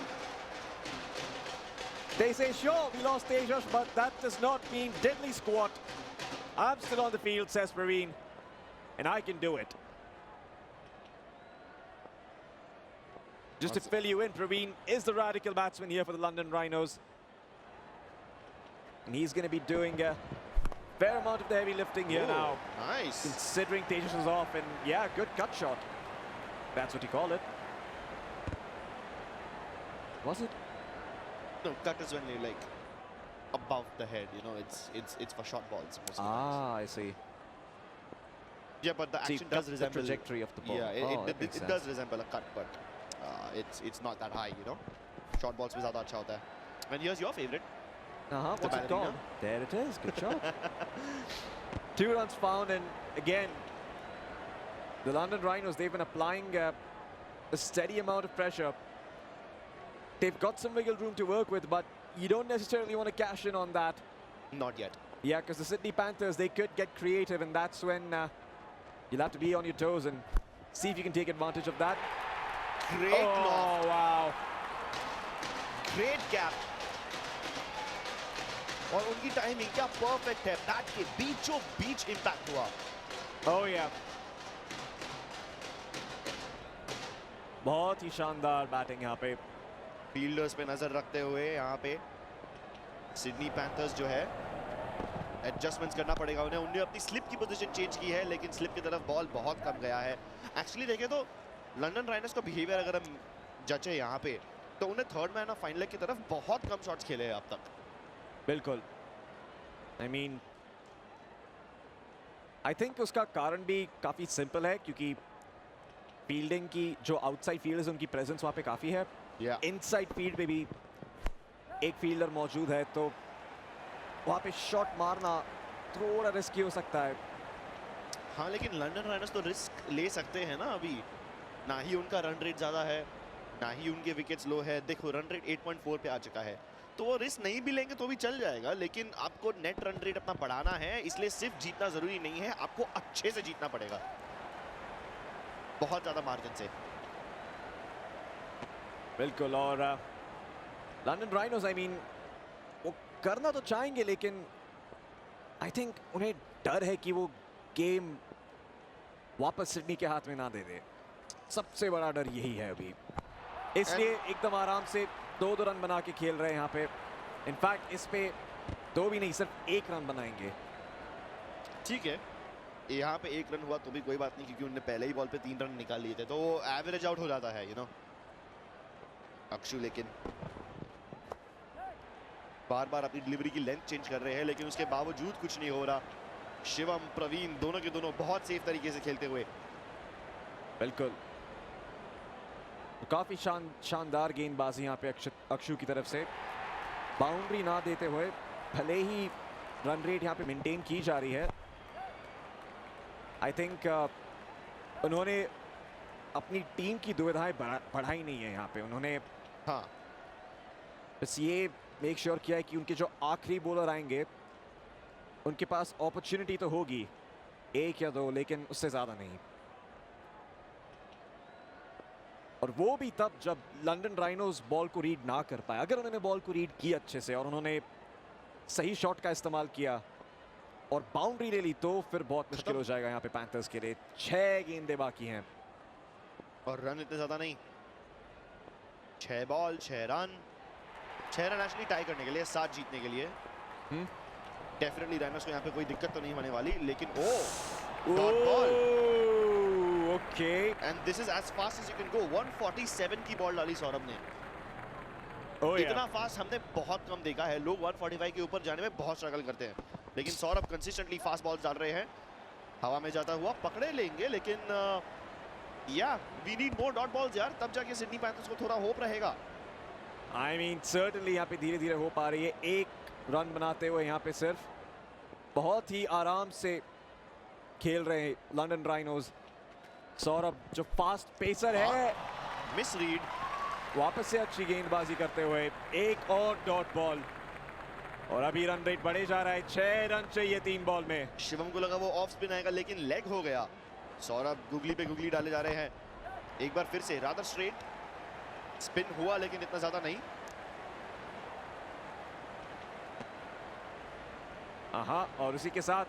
They say, sure, we lost Tejas, but that does not mean deadly squat. I'm still on the field, says Praveen, and I can do it. Just to fill you in, Praveen is the radical batsman here for the London Rhinos. And he's going to be doing a fair amount of the heavy lifting here now. Nice. Considering Tejas is off, and yeah, good cut shot. That's what you call it. Was it? No, cut is when you like above the head. It's for short balls. I see. Yeah, but the action does resemble the trajectory of the ball. Yeah, it does resemble a cut, but it's not that high. Short balls में ज़्यादा अच्छा होता है. And here's your favorite. What's it called? There it is. Good shot. 2 runs found, and again, the London Rhinos, they've been applying a steady amount of pressure. They've got some wiggle room to work with, but you don't necessarily want to cash in on that. Not yet. Yeah, because the Sydney Panthers, they could get creative, and that's when you'll have to be on your toes and see if you can take advantage of that. Great loft. Oh, wow. Great gap. और उनकी timing क्या perfect है. Bat के बीचों बीच impact हुआ. Oh yeah. बहुत ही शानदार batting यहाँ पे. फील्डर्स पे नजर रखते हुए यहाँ पे सिडनी पैंथर्स जो है एडजस्टमेंट्स करना पड़ेगा उन्हें. उन्होंने अपनी स्लिप की पोजीशन चेंज की है, लेकिन स्लिप की तरफ बॉल बहुत कम गया है. एक्चुअली देखें तो लंदन राइनर्स का बिहेवियर अगर हम जचे यहाँ पे, तो उन्हें थर्ड मैन ऑफ फाइनल की तरफ बहुत कम शॉट्स खेले हैं अब तक. बिल्कुल. I mean, I think उसका कारण भी काफ़ी सिंपल है, क्योंकि फील्डिंग की जो आउटसाइड फील्डर्स उनकी प्रेजेंस वहाँ पे काफ़ी है. इनसाइड फील्ड पे भी एक फील्डर मौजूद है, तो वहाँ पे शॉट मारना थोड़ा रिस्की हो सकता है. हाँ, लेकिन लंदन राइनर्स तो रिस्क ले सकते हैं ना. अभी ना ही उनका रन रेट ज़्यादा है, ना ही उनके विकेट्स लो है. देखो रन रेट 8.4 पे आ चुका है, तो वो रिस्क नहीं भी लेंगे तो भी चल जाएगा. लेकिन आपको नेट रन रेट अपना बढ़ाना है, इसलिए सिर्फ जीतना जरूरी नहीं है, आपको अच्छे से जीतना पड़ेगा, बहुत ज़्यादा मार्जिन से. बिल्कुल. और लंदन राइनोस, आई मीन, वो करना तो चाहेंगे, लेकिन आई थिंक उन्हें डर है कि वो गेम वापस सिडनी के हाथ में ना दे दे। सबसे बड़ा डर यही है अभी, इसलिए एकदम आराम से 2-2 रन बना के खेल रहे हैं यहाँ पे। इनफैक्ट इस पे 2 भी नहीं, सिर्फ 1 रन बनाएंगे। ठीक है, यहाँ पे 1 रन हुआ तो भी कोई बात नहीं, क्योंकि उन्होंने पहले ही बॉल पे 3 रन निकाल लिए थे, तो वो एवरेज आउट हो जाता है, यू नो। अक्षु लेकिन बार बार अपनी डिलीवरी की लेंथ चेंज कर रहे हैं, लेकिन उसके बावजूद कुछ नहीं हो रहा। शिवम, प्रवीण दोनों के दोनों बहुत सेफ तरीके से खेलते हुए। बिल्कुल, काफी शानदार गेंदबाजी यहाँ पे अक्षु की तरफ से। बाउंड्री ना देते हुए भले ही रन रेट यहाँ पे मेंटेन की जा रही है। आई थिंक उन्होंने अपनी टीम की दुविधाएं बढ़ाई नहीं है यहाँ पे। उन्होंने बस ये मेक श्योर किया है कि उनके जो आखिरी बॉलर आएंगे उनके पास अपॉर्चुनिटी तो होगी 1 या 2, लेकिन उससे ज्यादा नहीं। और वो भी तब जब लंदन राइनोज बॉल को रीड ना कर पाए। अगर उन्होंने बॉल को रीड किया अच्छे से और उन्होंने सही शॉट का इस्तेमाल किया और बाउंड्री ले ली, तो फिर बहुत मुश्किल हो जाएगा यहाँ पे पैंथर्स के लिए। 6 गेंदें बाकी हैं और रन इतने ज्यादा नहीं। 6 ball 6 run, 6 run actually tie करने के लिए, 7 जीतने के लिए। डेफिनेटली राइनोस को यहाँ पे कोई दिक्कत तो नहीं होने वाली, लेकिन dot ball. Okay, and this is as fast as you can go. 147 की बॉल डाली सौरभ ने। इतना फास्ट हमने बहुत कम देखा है। लोग 145 के ऊपर जाने में बहुत स्ट्रगल करते हैं, लेकिन सौरभ कंसिस्टेंटली फास्ट बॉल्स डाल रहे हैं। हवा में जाता हुआ पकड़े लेंगे, लेकिन yeah we need more dot balls यार, तब जाके सिडनी पैंथर्स को थोड़ा होप रहेगा। आई मीन सर्टनली यहाँ पे धीरे धीरे हो पा रही है। 1 रन बनाते हुए यहाँ पे सिर्फ बहुत ही आराम से खेल रहे हैं लंदन राइनोज। सौरभ जो फास्ट पेसर है, मिस रीड, वापस से अच्छी गेंदबाजी करते हुए 1 और डॉट बॉल। और अभी रन रेट बढ़े जा रहा है। 6 रन चाहिए 3 बॉल में। शिवम को लगा वो ऑफ स्पिन आएगा, लेकिन लेग हो गया। सौरभ गुगली पे गुगली डाले जा रहे हैं। एक बार फिर से रादर स्ट्रेट स्पिन हुआ, लेकिन इतना ज्यादा नहीं। और उसी के साथ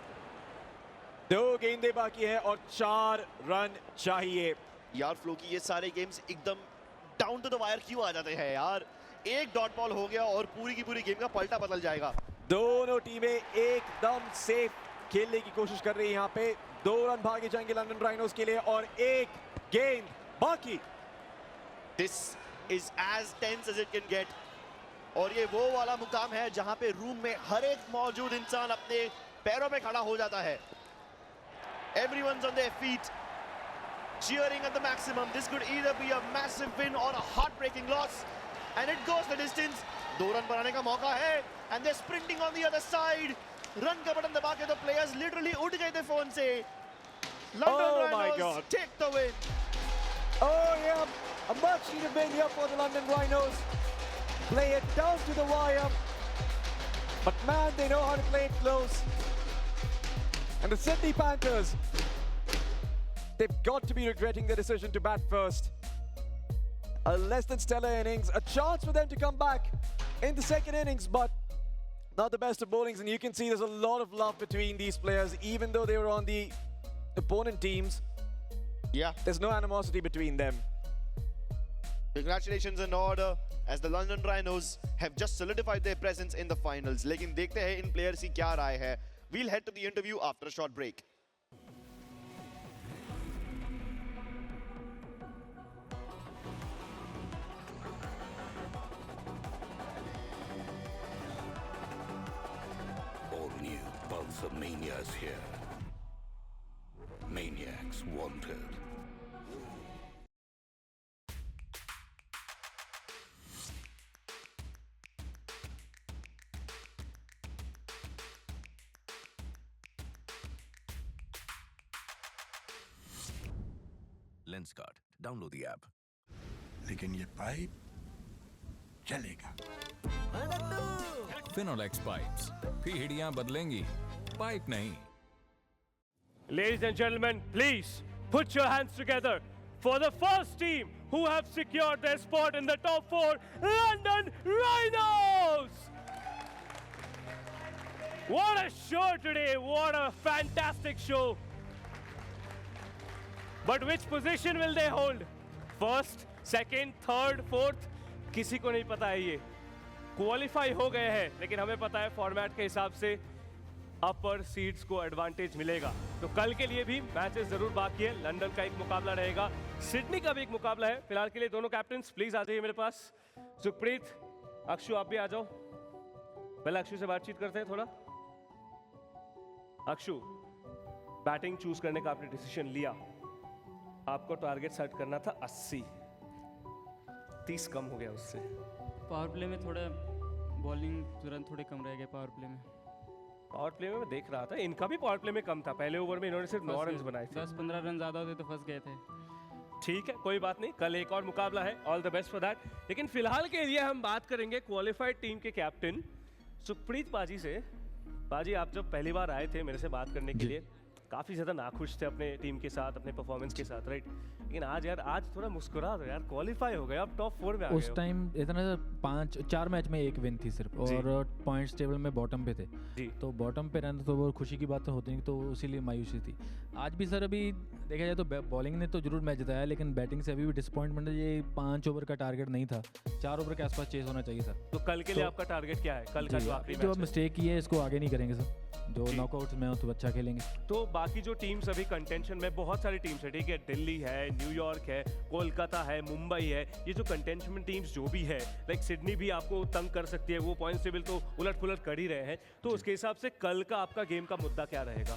2 गेंदें बाकी है और 4 रन चाहिए। यार फ्लो की ये सारे गेम्स एकदम डाउन टू द वायर क्यों आ जाते हैं यार। 1 डॉट बॉल हो गया और पूरी की पूरी गेम का पलटा बदल जाएगा। दोनों टीमें एकदम सेफ खेलने की कोशिश कर रही है। यहाँ पे 2 रन भागे जाएंगे लंदन राइनोज के लिए और 1 गेंद बाकी। This is as tense as it can get. और ये वो वाला मुकाम है जहां पे रूम में हर एक मौजूद इंसान अपने पैरों पे खड़ा हो जाता है। Everyone's on their feet, cheering at the maximum. This could either be a massive win or a heartbreaking loss, and it goes the distance. 2 run बनाने का मौका है, and they're sprinting on the other side. Run का button दबा के तो players literally उठ गए थे फोन से। London Rhinos take the win. Oh yeah, a much needed win here for the London Rhinos. Play it down to the wire, but man, they know how to play it close. And the Sydney Panthers, they've got to be regretting their decision to bat first. A less than stellar innings, a chance for them to come back in the second innings, but not the best of bowlings. And you can see there's a lot of love between these players, even though they were on the opponent teams. Yeah, there's no animosity between them. Congratulations in order, as the London Rhinos have just solidified their presence in the finals. लेकिन देखते हैं इन players की क्या राय है. We'll head to the interview after a short break. All new Pulsar Mania is here. Maniacs wanted. Lenskart, download the app. लेकिन ये pipe चलेगा। Finolex pipes, पीढ़ियां बदलेंगी, पाइप नहीं। Ladies and gentlemen, please put your hands together for the first team who have secured their spot in the top 4, London Rhinos! What a show today! What a fantastic show! But which position will they hold? First, second, third, fourth? किसी को नहीं पता है ये. Qualify हो गए हैं, लेकिन हमें पता है फॉर्मेट के हिसाब से अपर सीड्स को एडवांटेज मिलेगा. तो कल के लिए भी मैचेस जरूर बाकी है. लंदन का एक मुकाबला रहेगा, सिडनी का भी एक मुकाबला है. फिलहाल के लिए दोनों कैप्टन प्लीज आ जाइए मेरे पास. सुखप्रीत, अक्षु आप भी आ जाओ. पहले अक्षु से बातचीत करते हैं थोड़ा. अक्षु, बैटिंग चूज करने का आपने डिसीजन लिया. आपको टारगेट सेट करना था 80, 30 कम हो गया उससे. पावर प्ले में थोड़ा बॉलिंग रन थोड़े कम रह गए पावर प्ले में. पावर प्ले में मैं देख रहा था, इनका भी पावर प्ले में कम था. पहले ओवर में इन्होंने सिर्फ 9 रन बनाए थे. 10-15 रन ज्यादा होते तो फंस गए थे. ठीक है, कोई बात नहीं, कल एक और मुकाबला है. All the best for that. लेकिन फिलहाल के लिए हम बात करेंगे क्वालिफाइड टीम के कैप्टन सुखप्रीत पाजी से. पाजी, आप जब पहली बार आए थे मेरे से बात करने के लिए, काफी ज्यादा नाखुश थे अपने टीम के साथ, अपने परफॉर्मेंस के साथ, राइट? लेकिन आज यार, आज थोड़ा मुस्कुरा दो यार. क्वालिफाई हो गए, अब टॉप 4 में आ गए. उस टाइम इतना 4 मैच में 1 विन थी सिर्फ, और पॉइंट्स टेबल में बॉटम पे थे. तो बॉटम पे रहना तो वो खुशी की बात तो होती नहीं, तो इसीलिए मायूसी थी. आज भी सर, अभी देखा जाए तो बॉलिंग ने तो जरूर मैच जिताया, लेकिन बैटिंग से अभी भी डिसअपॉइंटमेंट है. ये 5 ओवर का टारगेट नहीं था, 4 ओवर के आसपास चेस होना चाहिए सर. तो कल के लिए आपका टारगेट क्या है? कल का जो आखिरी मैच जो मिस्टेक की है इसको आगे नहीं करेंगे सर. जो नॉकआउट्स में हो तो अच्छा खेलेंगे. तो बाकी जो टीम्स अभी कंटेंशन में, बहुत सारी टीम्स है, ठीक है, दिल्ली है, न्यूयॉर्क है, कोलकाता है, मुंबई है. ये जो कंटेंशन में टीम्स जो भी है, लाइक सिडनी भी आपको तंग कर सकती है. वो पॉइंट्स टेबल तो उलट-पुलट कर ही रहे हैं. तो उसके हिसाब से कल का आपका गेम का मुद्दा क्या रहेगा?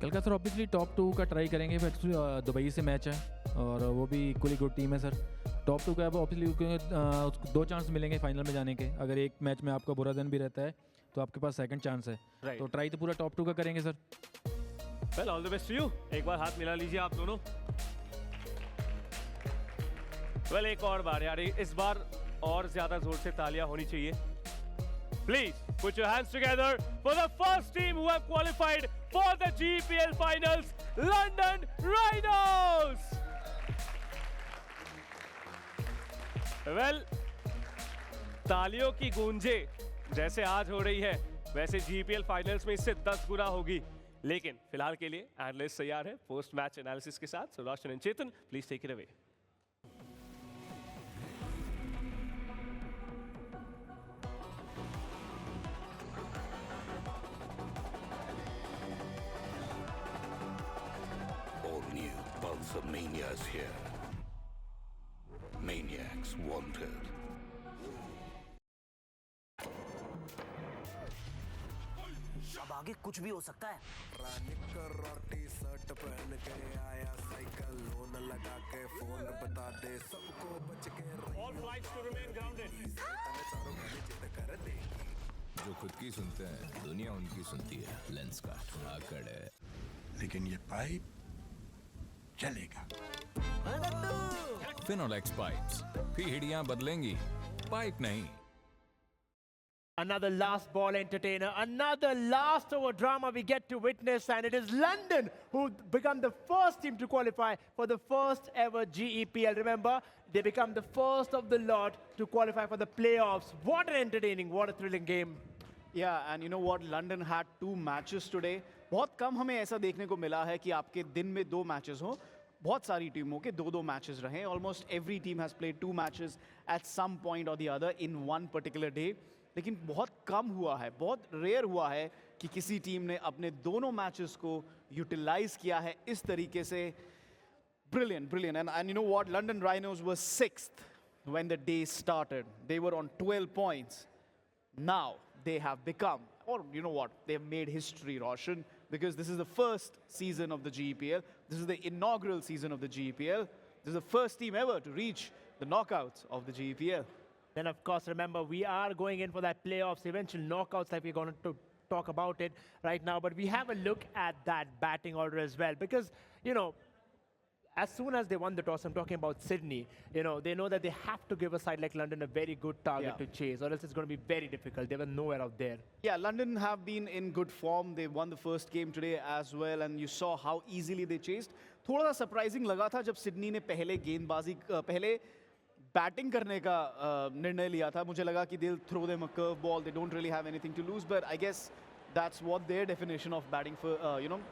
कल का सर ऑब्वियसली टॉप 2 का ट्राई करेंगे. दुबई से मैच है और वो भी इक्वली गुड टीम है सर. टॉप 2 का ऑब्वियसली 2 चांस मिलेंगे फाइनल में जाने के. अगर एक मैच में आपका बुरा दिन भी रहता है तो आपके पास सेकंड चांस है. तो ट्राई तो पूरा टॉप 2 का करेंगे sir. Well, all the best to you. एक बार हाथ मिला लीजिए आप दोनों. वेल, एक और बार यार, इस बार और ज्यादा जोर से तालियां होनी चाहिए. Please put your hands together for the first team who have qualified for the GEPL finals, London rhinos. Well, तालियों की गूंजे जैसे आज हो रही है, वैसे GEPL फाइनल्स में इससे 10 गुना होगी. लेकिन फिलहाल के लिए एनालिस्ट तैयार है पोस्ट मैच एनालिसिस के साथ. So Roshan and Chetan, please take it away. All new Pulsar Manias here. Maniacs wanted. अब आगे कुछ भी हो सकता है. निकर और टी-शर्ट पहन के आया साइकिल, लोन लगा के फोन बता दे सबको बच के. All flights to remain grounded. जो खुद की सुनते हैं दुनिया उनकी सुनती है. लेंस का आकड़ है, लेकिन ये पाइप चलेगा. फिनोलेक्स पाइप्स, पीढ़ियां बदलेंगी, पाइप नहीं. Another last ball entertainer, another last over drama we get to witness, and it is London who become the first team to qualify for the first ever GEPL. Remember, they become the first of the lot to qualify for the playoffs. What an entertaining, what a thrilling game. Yeah, and you know what? London had 2 matches today. बहुत कम हमें ऐसा देखने को मिला है कि आपके दिन में 2 मैचेस हों. बहुत सारी टीमों के 2-2 मैचेस रहे. Almost every team has played 2 matches at some point or the other in one particular day. लेकिन बहुत कम हुआ है, बहुत रेयर हुआ है कि किसी टीम ने अपने दोनों मैचेस को यूटिलाइज किया है इस तरीके से. Brilliant, brilliant. And you know what? London Rhinos were 6th when the day started. They were on 12 points. Now they have become, or you know what? They have made history, Roshan, because this is the first season of the GEPL. This is the inaugural season of the GEPL. This is the first team ever to reach the knockouts of the GEPL. Then, of course, remember, we are going in for that playoffs, eventual knockouts, like we're going to talk about it right now. But we have a look at that batting order as well, because, you know, as soon as they won the toss, I'm talking about Sydney, you know, they know that they have to give a side like London a very good target to chase, or else it's going to be very difficult. They were nowhere out there. Yeah, London have been in good form. They won the first game today as well, and you saw how easily they chased. थोड़ा सा surprising लगा था जब Sydney ने पहले batting करने का निर्णय लिया था. मुझे लगा कि they'll throw them a curve ball. They don't really have anything to lose, but I guess That's what their definition of batting for,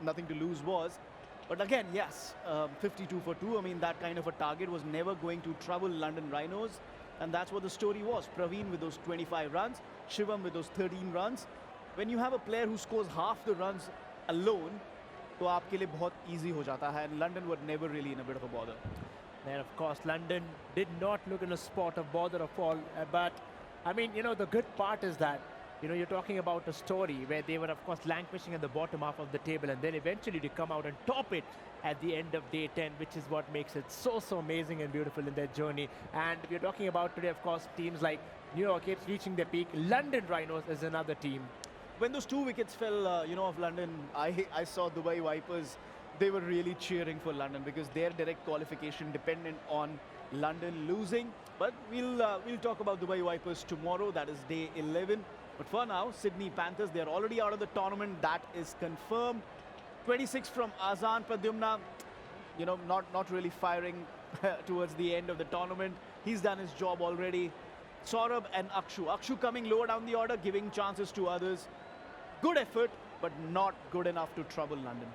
nothing to lose was. But again, yes, 52 for 2. I mean, that kind of a target was never going to trouble London Rhinos. And that's what the story was. Praveen with those 25 runs, Shivam with those 13 runs. When you have a player who scores half the runs alone, तो आपके लिए बहुत easy हो जाता है. And London were never really in a bit of a bother. And of course, London did not look in a spot of bother of all. But I mean, the good part is that, you're talking about a story where they were, of course, languishing at the bottom half of the table, and then eventually to come out and top it at the end of day 10, which is what makes it so amazing and beautiful in their journey. And we're talking about today, of course, teams like New York Apes reaching their peak. London Rhinos is another team. When those 2 wickets fell, of London, I saw Dubai Vipers. They were really cheering for London because their direct qualification depended on London losing. But we'll talk about Dubai Vipers tomorrow. That is day 11. But for now, Sydney Panthers, they're already out of the tournament. That is confirmed. 26 from Azan Pradyumna, not really firing towards the end of the tournament. He's done his job already. Saurabh and Akshu. Akshu coming lower down the order, giving chances to others. Good effort, but not good enough to trouble London.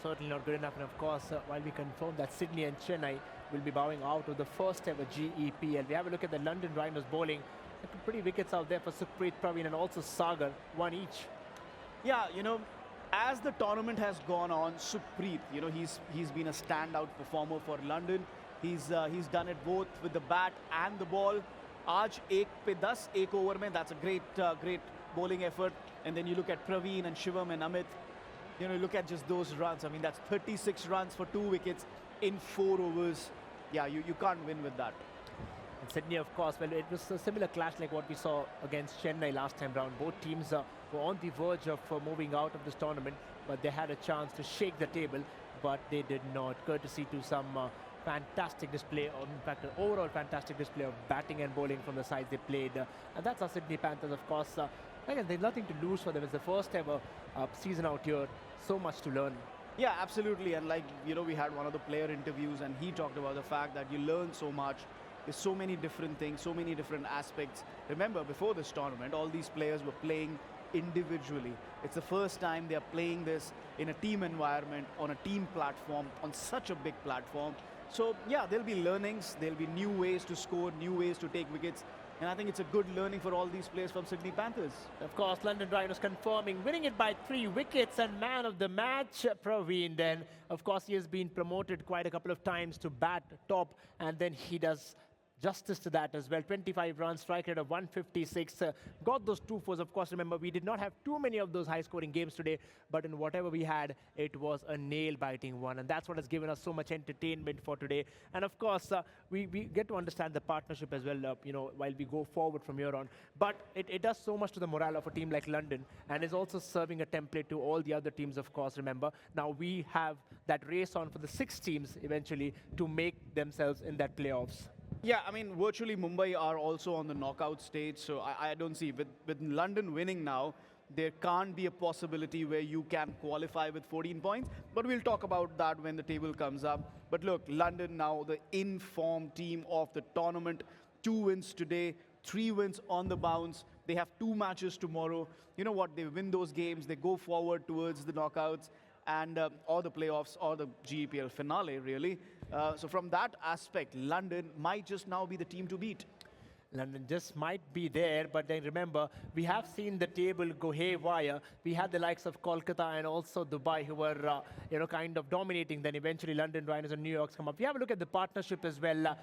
Certainly not good enough. And of course, while we confirm that Sydney and Chennai will be bowing out of the first ever GEPL, we have a look at the London Rhinos bowling. Pretty wickets out there for Sukhpreet, Praveen, and also Sagar, one each. Yeah, as the tournament has gone on, Sukhpreet, he's been a standout performer for London. He's done it both with the bat and the ball. Aaj 1 pe 10, 1 over mein, that's a great bowling effort. And then you look at Praveen and Shivam and Amit. Look at just those runs. I mean, that's 36 runs for 2 wickets in 4 overs. Yeah, you can't win with that. And Sydney, of course, well, it was a similar clash like what we saw against Chennai last time round. Both teams were on the verge of moving out of this tournament, but they had a chance to shake the table, but they did not. Courtesy to some fantastic display, or in fact, an overall fantastic display of batting and bowling from the sides they played. And that's our Sydney Panthers, of course. Again, there's nothing to lose for them. It's the first ever season out here. So much to learn. Yeah, absolutely. And we had one of the player interviews, and he talked about the fact that you learn so much. There's so many different things, so many different aspects. Remember, before this tournament, all these players were playing individually. It's the first time they're playing this in a team environment, on a team platform, on such a big platform. So, yeah, there'll be learnings. There'll be new ways to score, new ways to take wickets. And I think it's a good learning for all these players from Sydney Panthers. Of course, London Rhinos confirming, winning it by 3 wickets, and man of the match, Praveen. Then, of course, he has been promoted quite a couple of times to bat top, and then he does justice to that as well. 25 runs, strike rate of 156. Got those 2 fours. Of course, remember, we did not have too many of those high-scoring games today, but in whatever we had, it was a nail-biting one. And that's what has given us so much entertainment for today. And of course, we get to understand the partnership as well, while we go forward from here on. But it does so much to the morale of a team like London, and is also serving a template to all the other teams, of course, remember. Now we have that race on for the 6 teams eventually to make themselves in that playoffs. Yeah, I mean, virtually Mumbai are also on the knockout stage, so I don't see. With London winning now, there can't be a possibility where you can qualify with 14 points, but we'll talk about that when the table comes up. But look, London now, the in-form team of the tournament, 2 wins today, 3 wins on the bounce. They have 2 matches tomorrow. You know what, they win those games, they go forward towards the knockouts, and or the playoffs, or the GEPL finale, really. So from that aspect, London might just now be the team to beat. London just might be there, but then remember, we have seen the table go haywire. We had the likes of Kolkata and also Dubai who were, kind of dominating. Then eventually London Rhinos and New York's come up. We have a look at the partnership as well.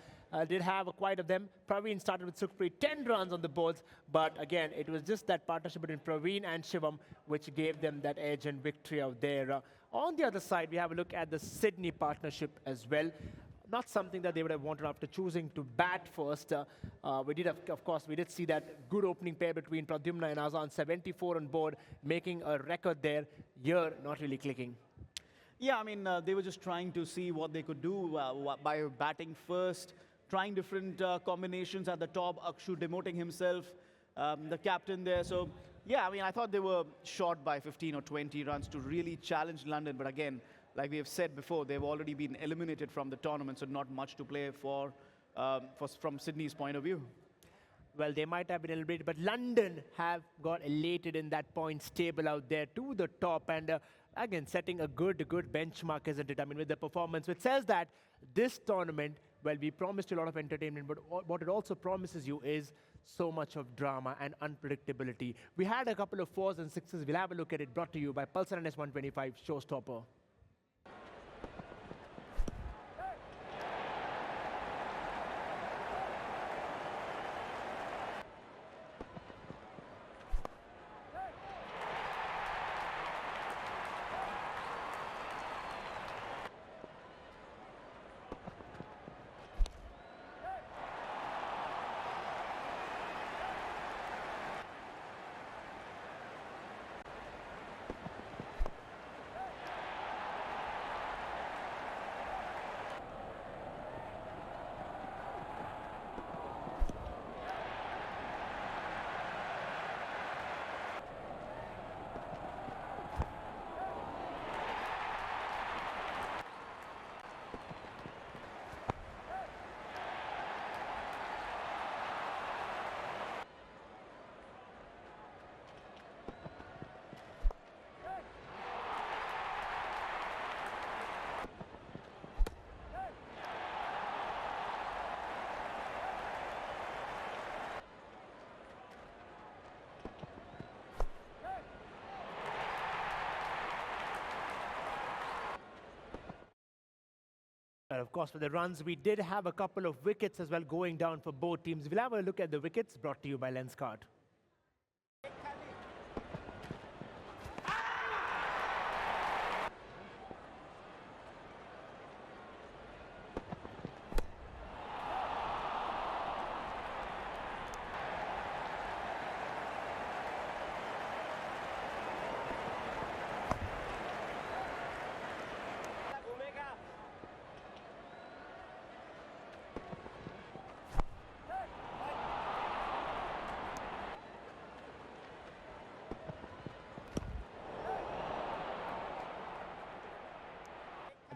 Did have quite of them. Praveen started with Sukhpreet, 10 runs on the boards, but again, it was just that partnership between Praveen and Shivam which gave them that edge and victory out there. On the other side, we have a look at the Sydney partnership as well. Not something that they would have wanted after choosing to bat first. We did see that good opening pair between Pradyumna and Azan, 74 on board, making a record there. Here, not really clicking. Yeah, I mean, they were just trying to see what they could do by batting first, trying different combinations at the top. Akshu demoting himself, the captain there. So, yeah, I mean, I thought they were short by 15 or 20 runs to really challenge London. But again, like we have said before, they've already been eliminated from the tournament, so not much to play for from Sydney's point of view. Well, they might have been elevated, but London have got elated in that points table out there to the top, and again, setting a good benchmark, isn't it? I mean, with the performance, which says that this tournament, well, we promised a lot of entertainment, but what it also promises you is so much of drama and unpredictability. We had a couple of 4s and 6s. We'll have a look at it, brought to you by Pulsar NS125 Showstopper. And of course, for the runs, we did have a couple of wickets as well going down for both teams. We'll have a look at the wickets brought to you by Lenskart.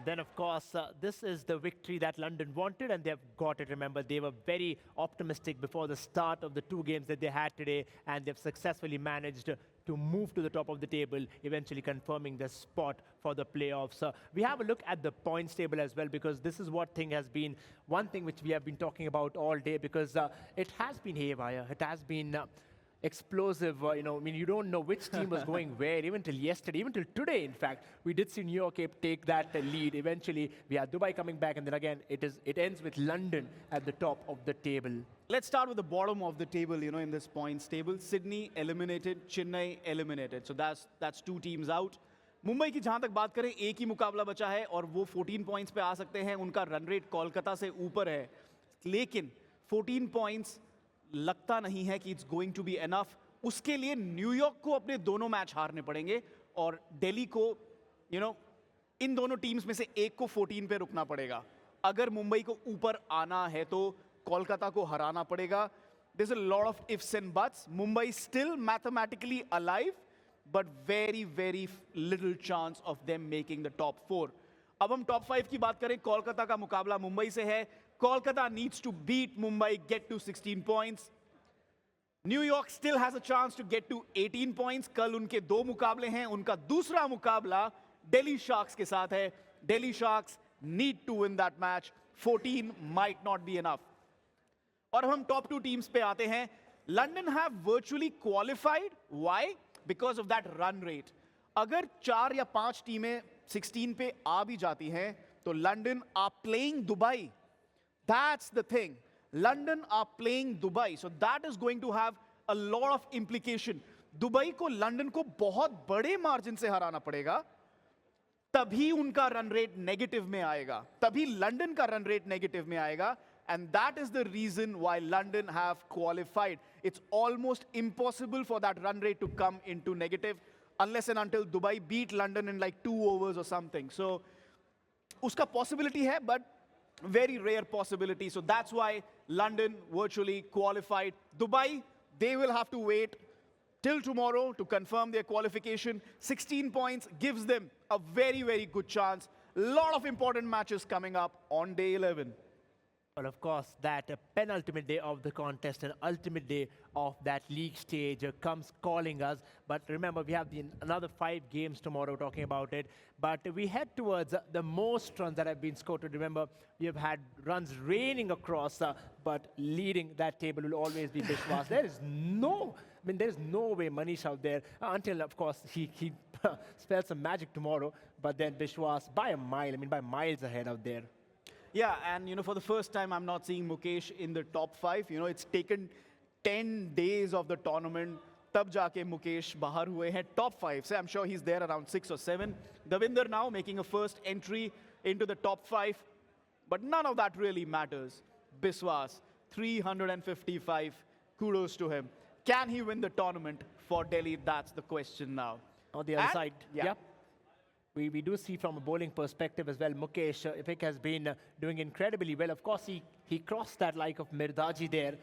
Then, of course, this is the victory that London wanted, and they've got it. Remember, they were very optimistic before the start of the 2 games that they had today, and they've successfully managed to move to the top of the table, eventually confirming the spot for the playoffs. We have a look at the points table as well, because this is one thing which we have been talking about all day, because it has been haywire. It has been explosive, I mean, you don't know which team was going where, even till yesterday, even till today, in fact. We did see New York take that lead. Eventually, we had Dubai coming back, and then again, it ends with London at the top of the table. Let's start with the bottom of the table, in this points table. Sydney eliminated, Chennai eliminated. So that's 2 teams out. Mumbai की जहां तक बात करें, एक ही मुकाबला बचा है और वो 14 पॉइंट्स पे आ सकते हैं. उनका रन रेट कोलकाता से ऊपर है, लेकिन 14 पॉइंट्स लगता नहीं है कि it's going to be enough. उसके लिए न्यूयॉर्क को अपने दोनों मैच हारने पड़ेंगे और दिल्ली को इन दोनों टीम्स में से एक को 14 पे रुकना पड़ेगा. अगर मुंबई को ऊपर आना है तो कोलकाता को हराना पड़ेगा. There's a lot of ifs and buts. Mumbai still mathematically alive, but very, very little chance of them making the top 4. अब हम top 5 की बात करें. कोलकाता का मुकाबला मुंबई से है. Kolkata needs to beat Mumbai, get to 16 points. New York still has a chance to get to 18 points. कल उनके 2 मुकाबले हैं. उनका दूसरा मुकाबला Delhi Sharks के साथ है. Delhi Sharks need to win that match. 14 might not be enough. और हम top 2 teams पे आते हैं. London have virtually qualified. Why? Because of that run rate. अगर 4 या 5 टीमें 16 पे आ भी जाती हैं, तो London are playing Dubai. That's the thing. London are playing Dubai. So that is going to have a lot of implication. Dubai को London को बहुत बड़े मार्जिन से हराना पड़ेगा, तभी उनका रन रेट नेगेटिव में आएगा, तभी लंदन का रन रेट नेगेटिव में आएगा. And that is the reason why London have qualified. It's almost impossible for that run rate to come into negative unless and until Dubai beat London in like 2 overs or something. So uska possibility hai, but very rare possibility. So that's why London virtually qualified. Dubai, they will have to wait till tomorrow to confirm their qualification. 16 points gives them a very, very good chance. Lot of important matches coming up on day 11. Well, of course, that penultimate day of the contest and ultimate day of that league stage comes calling us. But remember, we have another 5 games tomorrow talking about it. But we head towards the most runs that have been scored. Remember, we have had runs raining across, but leading that table will always be Bishwas. There's no way Manish out there until, of course, he spells some magic tomorrow. But then Bishwas by a mile, by miles ahead out there. Yeah, and for the first time, I'm not seeing Mukesh in the top 5. It's taken 10 days of the tournament. Tab jaake Mukesh bahar hue hain top 5. So I'm sure he's there around 6 or 7. Davinder now making a first entry into the top 5. But none of that really matters. Biswas, 355. Kudos to him. Can he win the tournament for Delhi? That's the question now. On the other side, yeah. We do see from a bowling perspective as well, Mukesh Ifik has been doing incredibly well. Of course, he crossed that like of Mirdaji there,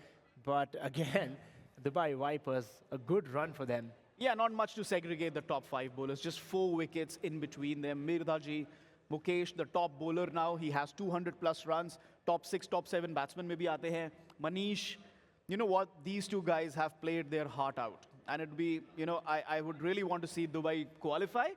but again, Dubai Vipers, a good run for them. Yeah, not much to segregate the top 5 bowlers, just 4 wickets in between them. Mirdaji, Mukesh, the top bowler now, he has 200 plus runs. Top 6, top 7 batsmen mein bhi aate hain. Manish, you know what? These 2 guys have played their heart out. And it'd be, I would really want to see Dubai qualify.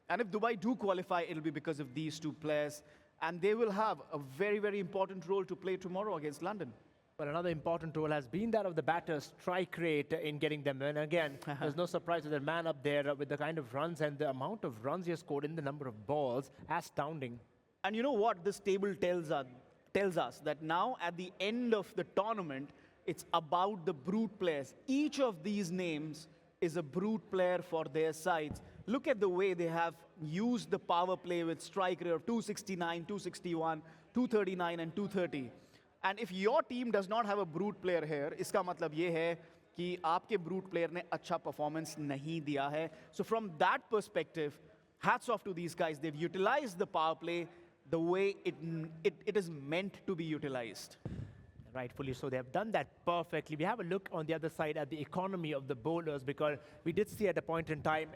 And if Dubai do qualify, it'll be because of these 2 players. And they will have a very, very important role to play tomorrow against London. Well, another important role has been that of the batter's strike rate in getting them in. Again, there's no surprise with the man up there with the kind of runs and the amount of runs he has scored in the number of balls. Astounding. And you know what this table tells us? That now at the end of the tournament, it's about the brute players. Each of these names is a brute player for their sides. Look at the way they have used the power play with strike rate of 269, 261, 239 and 230. And if your team does not have a brute player here, इसका मतलब ये है कि आपके brute player ने अच्छा performance नहीं दिया है. So from that perspective, hats off to these guys. They've utilized the power play the way it is meant to be utilized. Rightfully so. They have done that perfectly. We have a look on the other side at the economy of the bowlers, because we did see at a point in time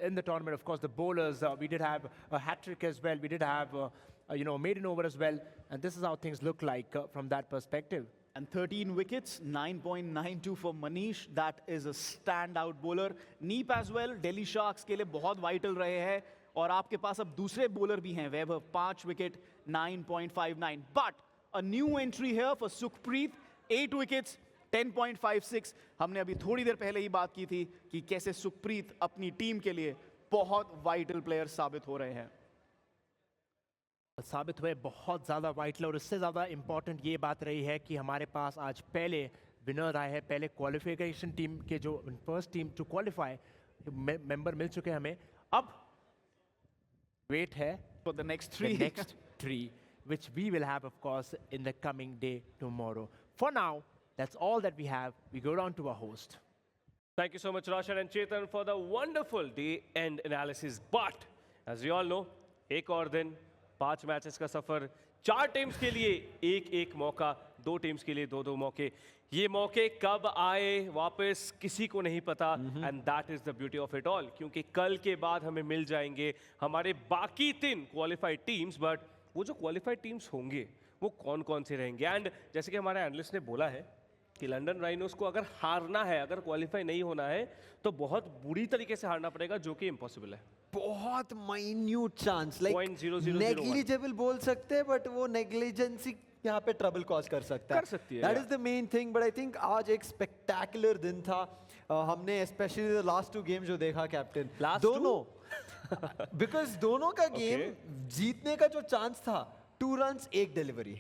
in the tournament, of course, the bowlers, we did have a hat-trick as well. We did have a maiden over as well. And this is how things look like from that perspective. And 13 wickets, 9.92 for Manish. That is a standout bowler. Neep as well, Delhi Sharks के लिए बहुत vital रहे हैं. और आपके पास अब दूसरे bowler भी हैं. Webber, 5 wicket, 9.59. But a new entry here for Sukhpreet, 8 wickets, 10.56. हमने अभी थोड़ी देर पहले ही बात की थी कि कैसे सुखप्रीत अपनी टीम के लिए बहुत वाइटल प्लेयर साबित हो रहे हैं. साबित हुए बहुत ज़्यादा वाइटल, और उससे ज़्यादा इम्पोर्टेंट ये बात रही है कि हमारे पास आज पहले विनर आए हैं. पहले क्वालिफिकेशन टीम के जो first team to qualify member मिल चुके हैं हमें. अब वेट है for the next 3. The next 3. Which we will have, of course, in the coming day tomorrow. For now, that's all that we have. We go down to our host. Thank you so much, Roshan and Chetan, for the wonderful day-end analysis. But, as we all know, एक और दिन, 5 matches का सफर, 4 teams के लिए एक मौका, 2 teams के लिए 2 मौके. ये मौके कब आए वापस किसी को नहीं पता. And that is the beauty of it all, क्योंकि कल के बाद हमें मिल जाएंगे हमारे बाकी 3 क्वालिफाइड टीम्स. बट वो जो क्वालिफाइड टीम्स होंगे वो कौन कौन से रहेंगे. एंड जैसे कि हमारे एनालिस्ट ने बोला है कि लंदन राइनोस को अगर हारना है, अगर क्वालिफाई नहीं होना है, तो बहुत बुरी तरीके से हारना पड़ेगा, जो कि इम्पॉसिबल है. बहुत माइन्यूट चांस, लाइक 0.0001 नेग्लिजिबल बोल सकते हैं, बट वो नेग्लिजेंसी यहाँ पे ट्रबल कॉज कर सकता है. कर सकती है. That is the main thing. But I think आज एक स्पेक्टेकुलर दिन था. हमने स्पेशली लास्ट 2 गेम जो देखा कैप्टन, दोनों बिकॉज दोनों का गेम जीतने का जो चांस था, 2 runs, 1 delivery.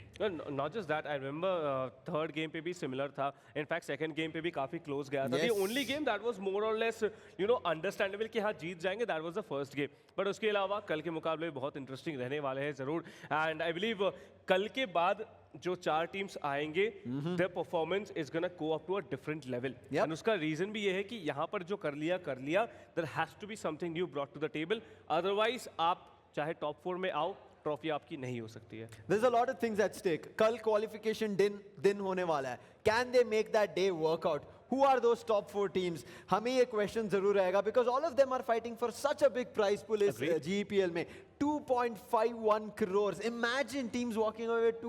Not just that, I remember third game पे भी similar था. In fact, second game पे भी काफी close गया था. The only game that was more or less, understandable कि हाँ जीत जाएंगे, that was the first game. But उसके अलावा कल के मुकाबले बहुत interesting रहने वाले हैं जरूर. And I believe कल के बाद जो 4 टीम्स आएंगे, their performance is gonna go up to a different level. And उसका reason भी ये है कि यहाँ पर जो कर लिया, there has to be something new brought to the table. Otherwise, आप चाहे top 4 में आओ, ट्रॉफी आपकी नहीं हो सकती है. There's a lot of things at stake. कल क्वालिफिकेशन दिन होने वाला है. Can they make that day work out? Who are those top 4 teams? हमें ये क्वेश्चन जरूर रहेगा, because all of them are fighting for such a big prize pool इस GEPL में. 2.51 crores. Imagine teams walking away with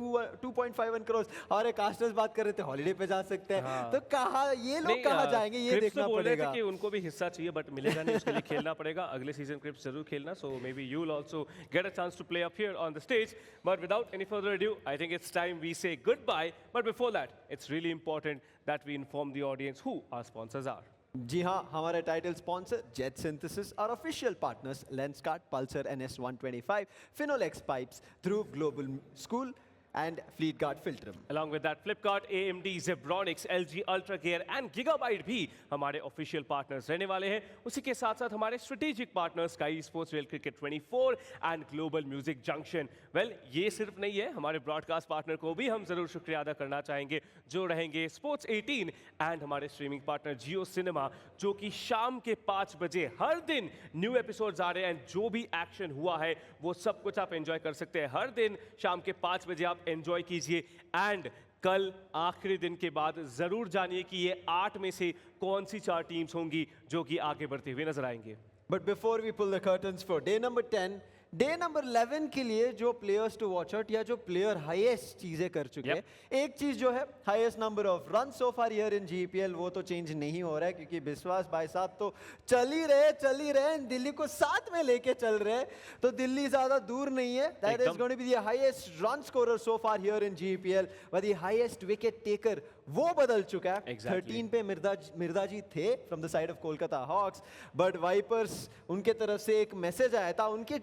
2.51 crores. हमारे casters बात कर रहे थे हॉलीडे पे जा सकते हैं, तो कहाँ ये लोग कहाँ जाएंगे ये देखना बोल रहे थे पड़ेगा. कि उनको भी हिस्सा चाहिए बट मिलेगा नहीं, उसके लिए खेलना पड़ेगा. अगले सीजन क्रिप्स जरूर खेलना, so maybe you'll also get a chance to play up here on the stage. But without any further ado, I think it's time we say goodbye. But before that, it's really important that we inform the audience who our sponsors are. जी हाँ, हमारे title sponsor JetSynthesys, our official partners Lenskart, Pulsar NS125, Finolex Pipes, Dhruv Global School and Fleetguard Filtrum. Along with that, Flipkart, AMD, Zebronics, LG Ultra Gear and Gigabyte भी हमारे official partners रहने वाले हैं. उसी के साथ साथ हमारे strategic partners Sky Esports, Real Cricket 24 and Global Music Junction. Well, ये सिर्फ नहीं है, हमारे broadcast partner को भी हम जरूर शुक्रिया अदा करना चाहेंगे जो रहेंगे Sports 18 and हमारे streaming partner Jio Cinema, जो कि शाम के 5 बजे हर दिन न्यू एपिसोड्स आ रहे हैं. जो भी एक्शन हुआ है वो सब कुछ आप एंजॉय कर सकते हैं. हर दिन शाम के 5 बजे आप एंजॉय कीजिए. एंड कल आखिरी दिन के बाद जरूर जानिए कि ये 8 में से कौन सी 4 टीम्स होंगी जो कि आगे बढ़ते हुए नजर आएंगे. But before we pull the curtains for day number 10, day number 11 के लिए जो प्लेयर्स टू वॉच आउट या जो प्लेयर हाईएस्ट चीजें कर चुके हैं, एक चीज जो है highest number of run so far here in GPL, वो तो चेंज नहीं हो रहा है क्योंकि विश्वास भाई साहब तो चल ही रहे, दिल्ली को साथ में लेके चल रहे हैं, तो दिल्ली ज्यादा दूर नहीं है. That is going to be the highest run scorer so far here in GPL, but the highest wicket taker वो बदल चुका है. 13 पे मिर्दा जी थे from the side of Kolkata Hawks, but Vipers उनके तरफ से एक मैसेज आया था, उनके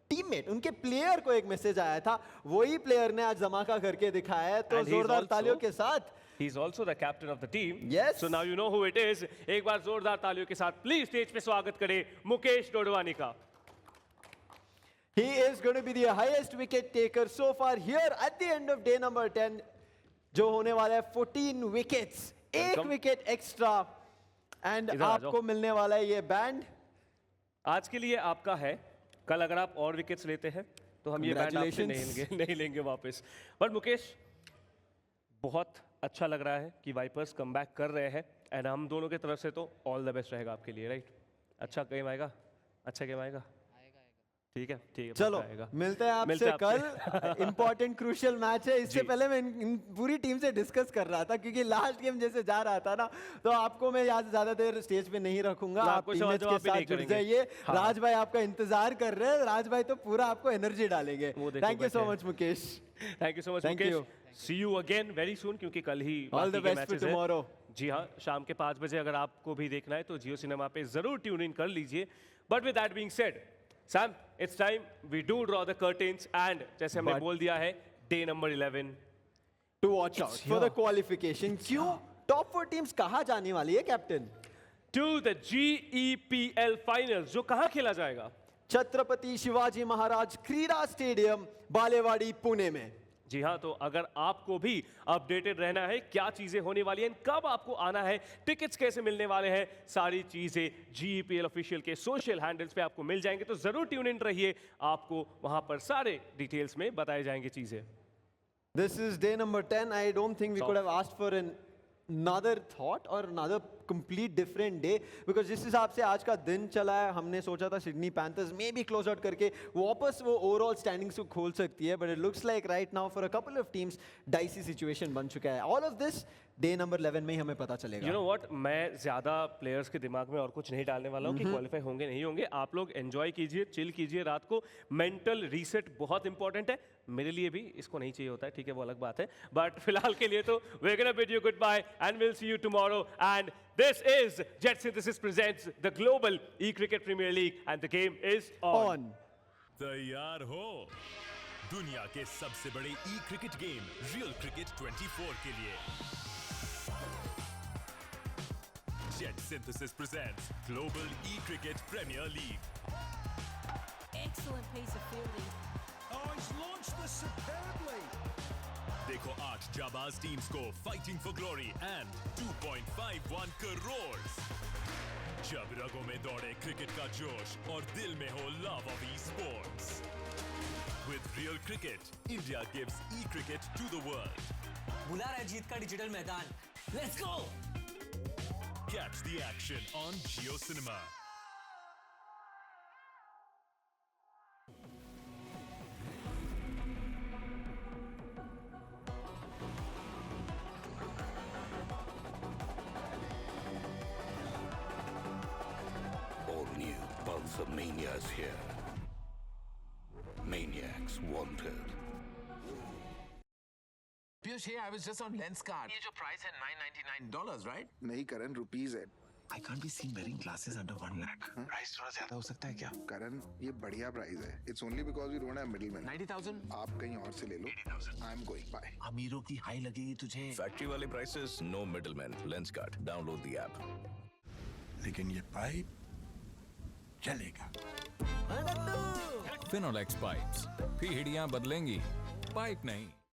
टीममेट, उनके प्लेयर को एक मैसेज आया था, वही प्लेयर ने आज धमाका करके दिखाया है. तो जोरदार तालियों के साथ. He is also the captain of the team. Yes. So now you know who it is. एक बार जोरदार तालियों के साथ प्लीज स्टेज पे स्वागत करें मुकेश डोडवानी का. He is going to be the highest wicket taker so far here at the end of day number 10, जो होने वाला है 14 wickets, एक विकेट एक्स्ट्रा, एंड आपको मिलने वाला है ये बैंड. आज के लिए आपका है, कल अगर आप और विकेट्स लेते हैं तो हम ये बैंड आपसे नहीं लेंगे वापस. बट मुकेश, बहुत अच्छा लग रहा है कि वाइपर्स कमबैक कर रहे हैं एंड हम दोनों की तरफ से तो ऑल द बेस्ट रहेगा आपके लिए. राइट? अच्छा गेम आएगा, अच्छा गेम आएगा. ठीक है चलो मिलते हैं आपसे कल. इंपॉर्टेंट क्रूशियल मैच है. इससे पहले मैं इन पूरी टीम से डिस्कस कर रहा था क्योंकि लास्ट गेम जैसे जा रहा था ना, तो आपको मैं यहाँ से ज्यादा देर स्टेज पे नहीं रखूंगा. आप टीममेट्स के साथ जुड़ जाइए. राज भाई आपका इंतजार कर रहे हैं. राज भाई तो पूरा आपको एनर्जी डालेंगे. Thank you so much Mukesh. Thank you so much Mukesh. See you again very soon, क्योंकि कल ही all the best for tomorrow. जी हाँ, शाम के 5 बजे अगर आपको भी देखना है तो जियो सिनेमा पे जरूर ट्यून इन कर लीजिए. But with that being said, Sam, it's time we do draw the curtains and जैसे हमने बोल दिया है day number 11 to watch out for the qualification. क्यों top 4 teams कहाँ जाने वाली है captain? To the GEPL finals, जो कहाँ खेला जाएगा? छत्रपति शिवाजी महाराज क्रीडा स्टेडियम, बालेवाड़ी, पुणे में. जी हाँ, तो अगर आपको भी अपडेटेड रहना है क्या चीजें होने वाली हैं, कब आपको आना है, टिकट्स कैसे मिलने वाले हैं, सारी चीजें GEPL ऑफिशियल के सोशल हैंडल्स पे आपको मिल जाएंगे. तो जरूर ट्यून इन रहिए, आपको वहां पर सारे डिटेल्स में बताए जाएंगे चीजें. This is day number 10. I don't think we could have asked for another thought or another complete different day, because जिस हिसाब से आज का दिन चला है, हमने सोचा था सिडनी पैंथर्स में भी क्लोज आउट करके वापस वो ओवरऑल स्टैंडिंग्स को खोल सकती है, but it looks like right now for a couple of teams dicey situation बन चुका है. All of this day number 11 में ही हमें पता चलेगा. यू नो व्हाट, मैं ज्यादा प्लेयर्स के दिमाग में और कुछ नहीं डालने वाला हूँ कि क्वालिफाई होंगे नहीं होंगे. आप लोग एंजॉय कीजिए, चिल कीजिए रात को. मेंटल रीसेट बहुत इंपॉर्टेंट है, मेरे लिए भी. इसको नहीं चाहिए होता है, ठीक है, वो अलग बात है. बट फिलहाल के लिए तो we're gonna bid you goodbye and we'll see you tomorrow. And this is JetSynthesys presents the Global E-Cricket Premier League and the game is on. तैयार हो दुनिया के सबसे बड़े ई-क्रिकेट गेम रियल क्रिकेट 24 के लिए? JetSynthesys presents Global E-Cricket Premier League. Excellent piece of fielding. Oh, he's launched this superbly. देखो 8 जाबाज teams को fighting for glory and 2.51 crores. जब रगों में दौड़े क्रिकेट का जोश और दिल में हो love of esports. With real cricket, India gives e-cricket to the world. बुला रहा है जीत का डिजिटल मैदान. Let's go. Catch the action on Jio Cinema. Pulsar manias here. Maniacs wanted. Piyush, hey, I was just on Lenskart. ये जो price है $999, right? नहीं करण, rupees है. I can't be seen wearing glasses under 1 lakh. Price थोड़ा ज्यादा हो सकता है क्या? करण, ये बढ़िया प्राइस है. It's only because we don't have middlemen. 90,000? आप कहीं और से ले लो. 80,000. I'm going. Bye. अमीरों की हाई लगेगी तुझे. फैक्ट्री वाले prices, no middleman. Lenskart, download the app. लेकिन ये पाइप चलेगा. फिनोलेक्स पाइप्स, पीढ़ियां बदलेंगी, पाइप नहीं.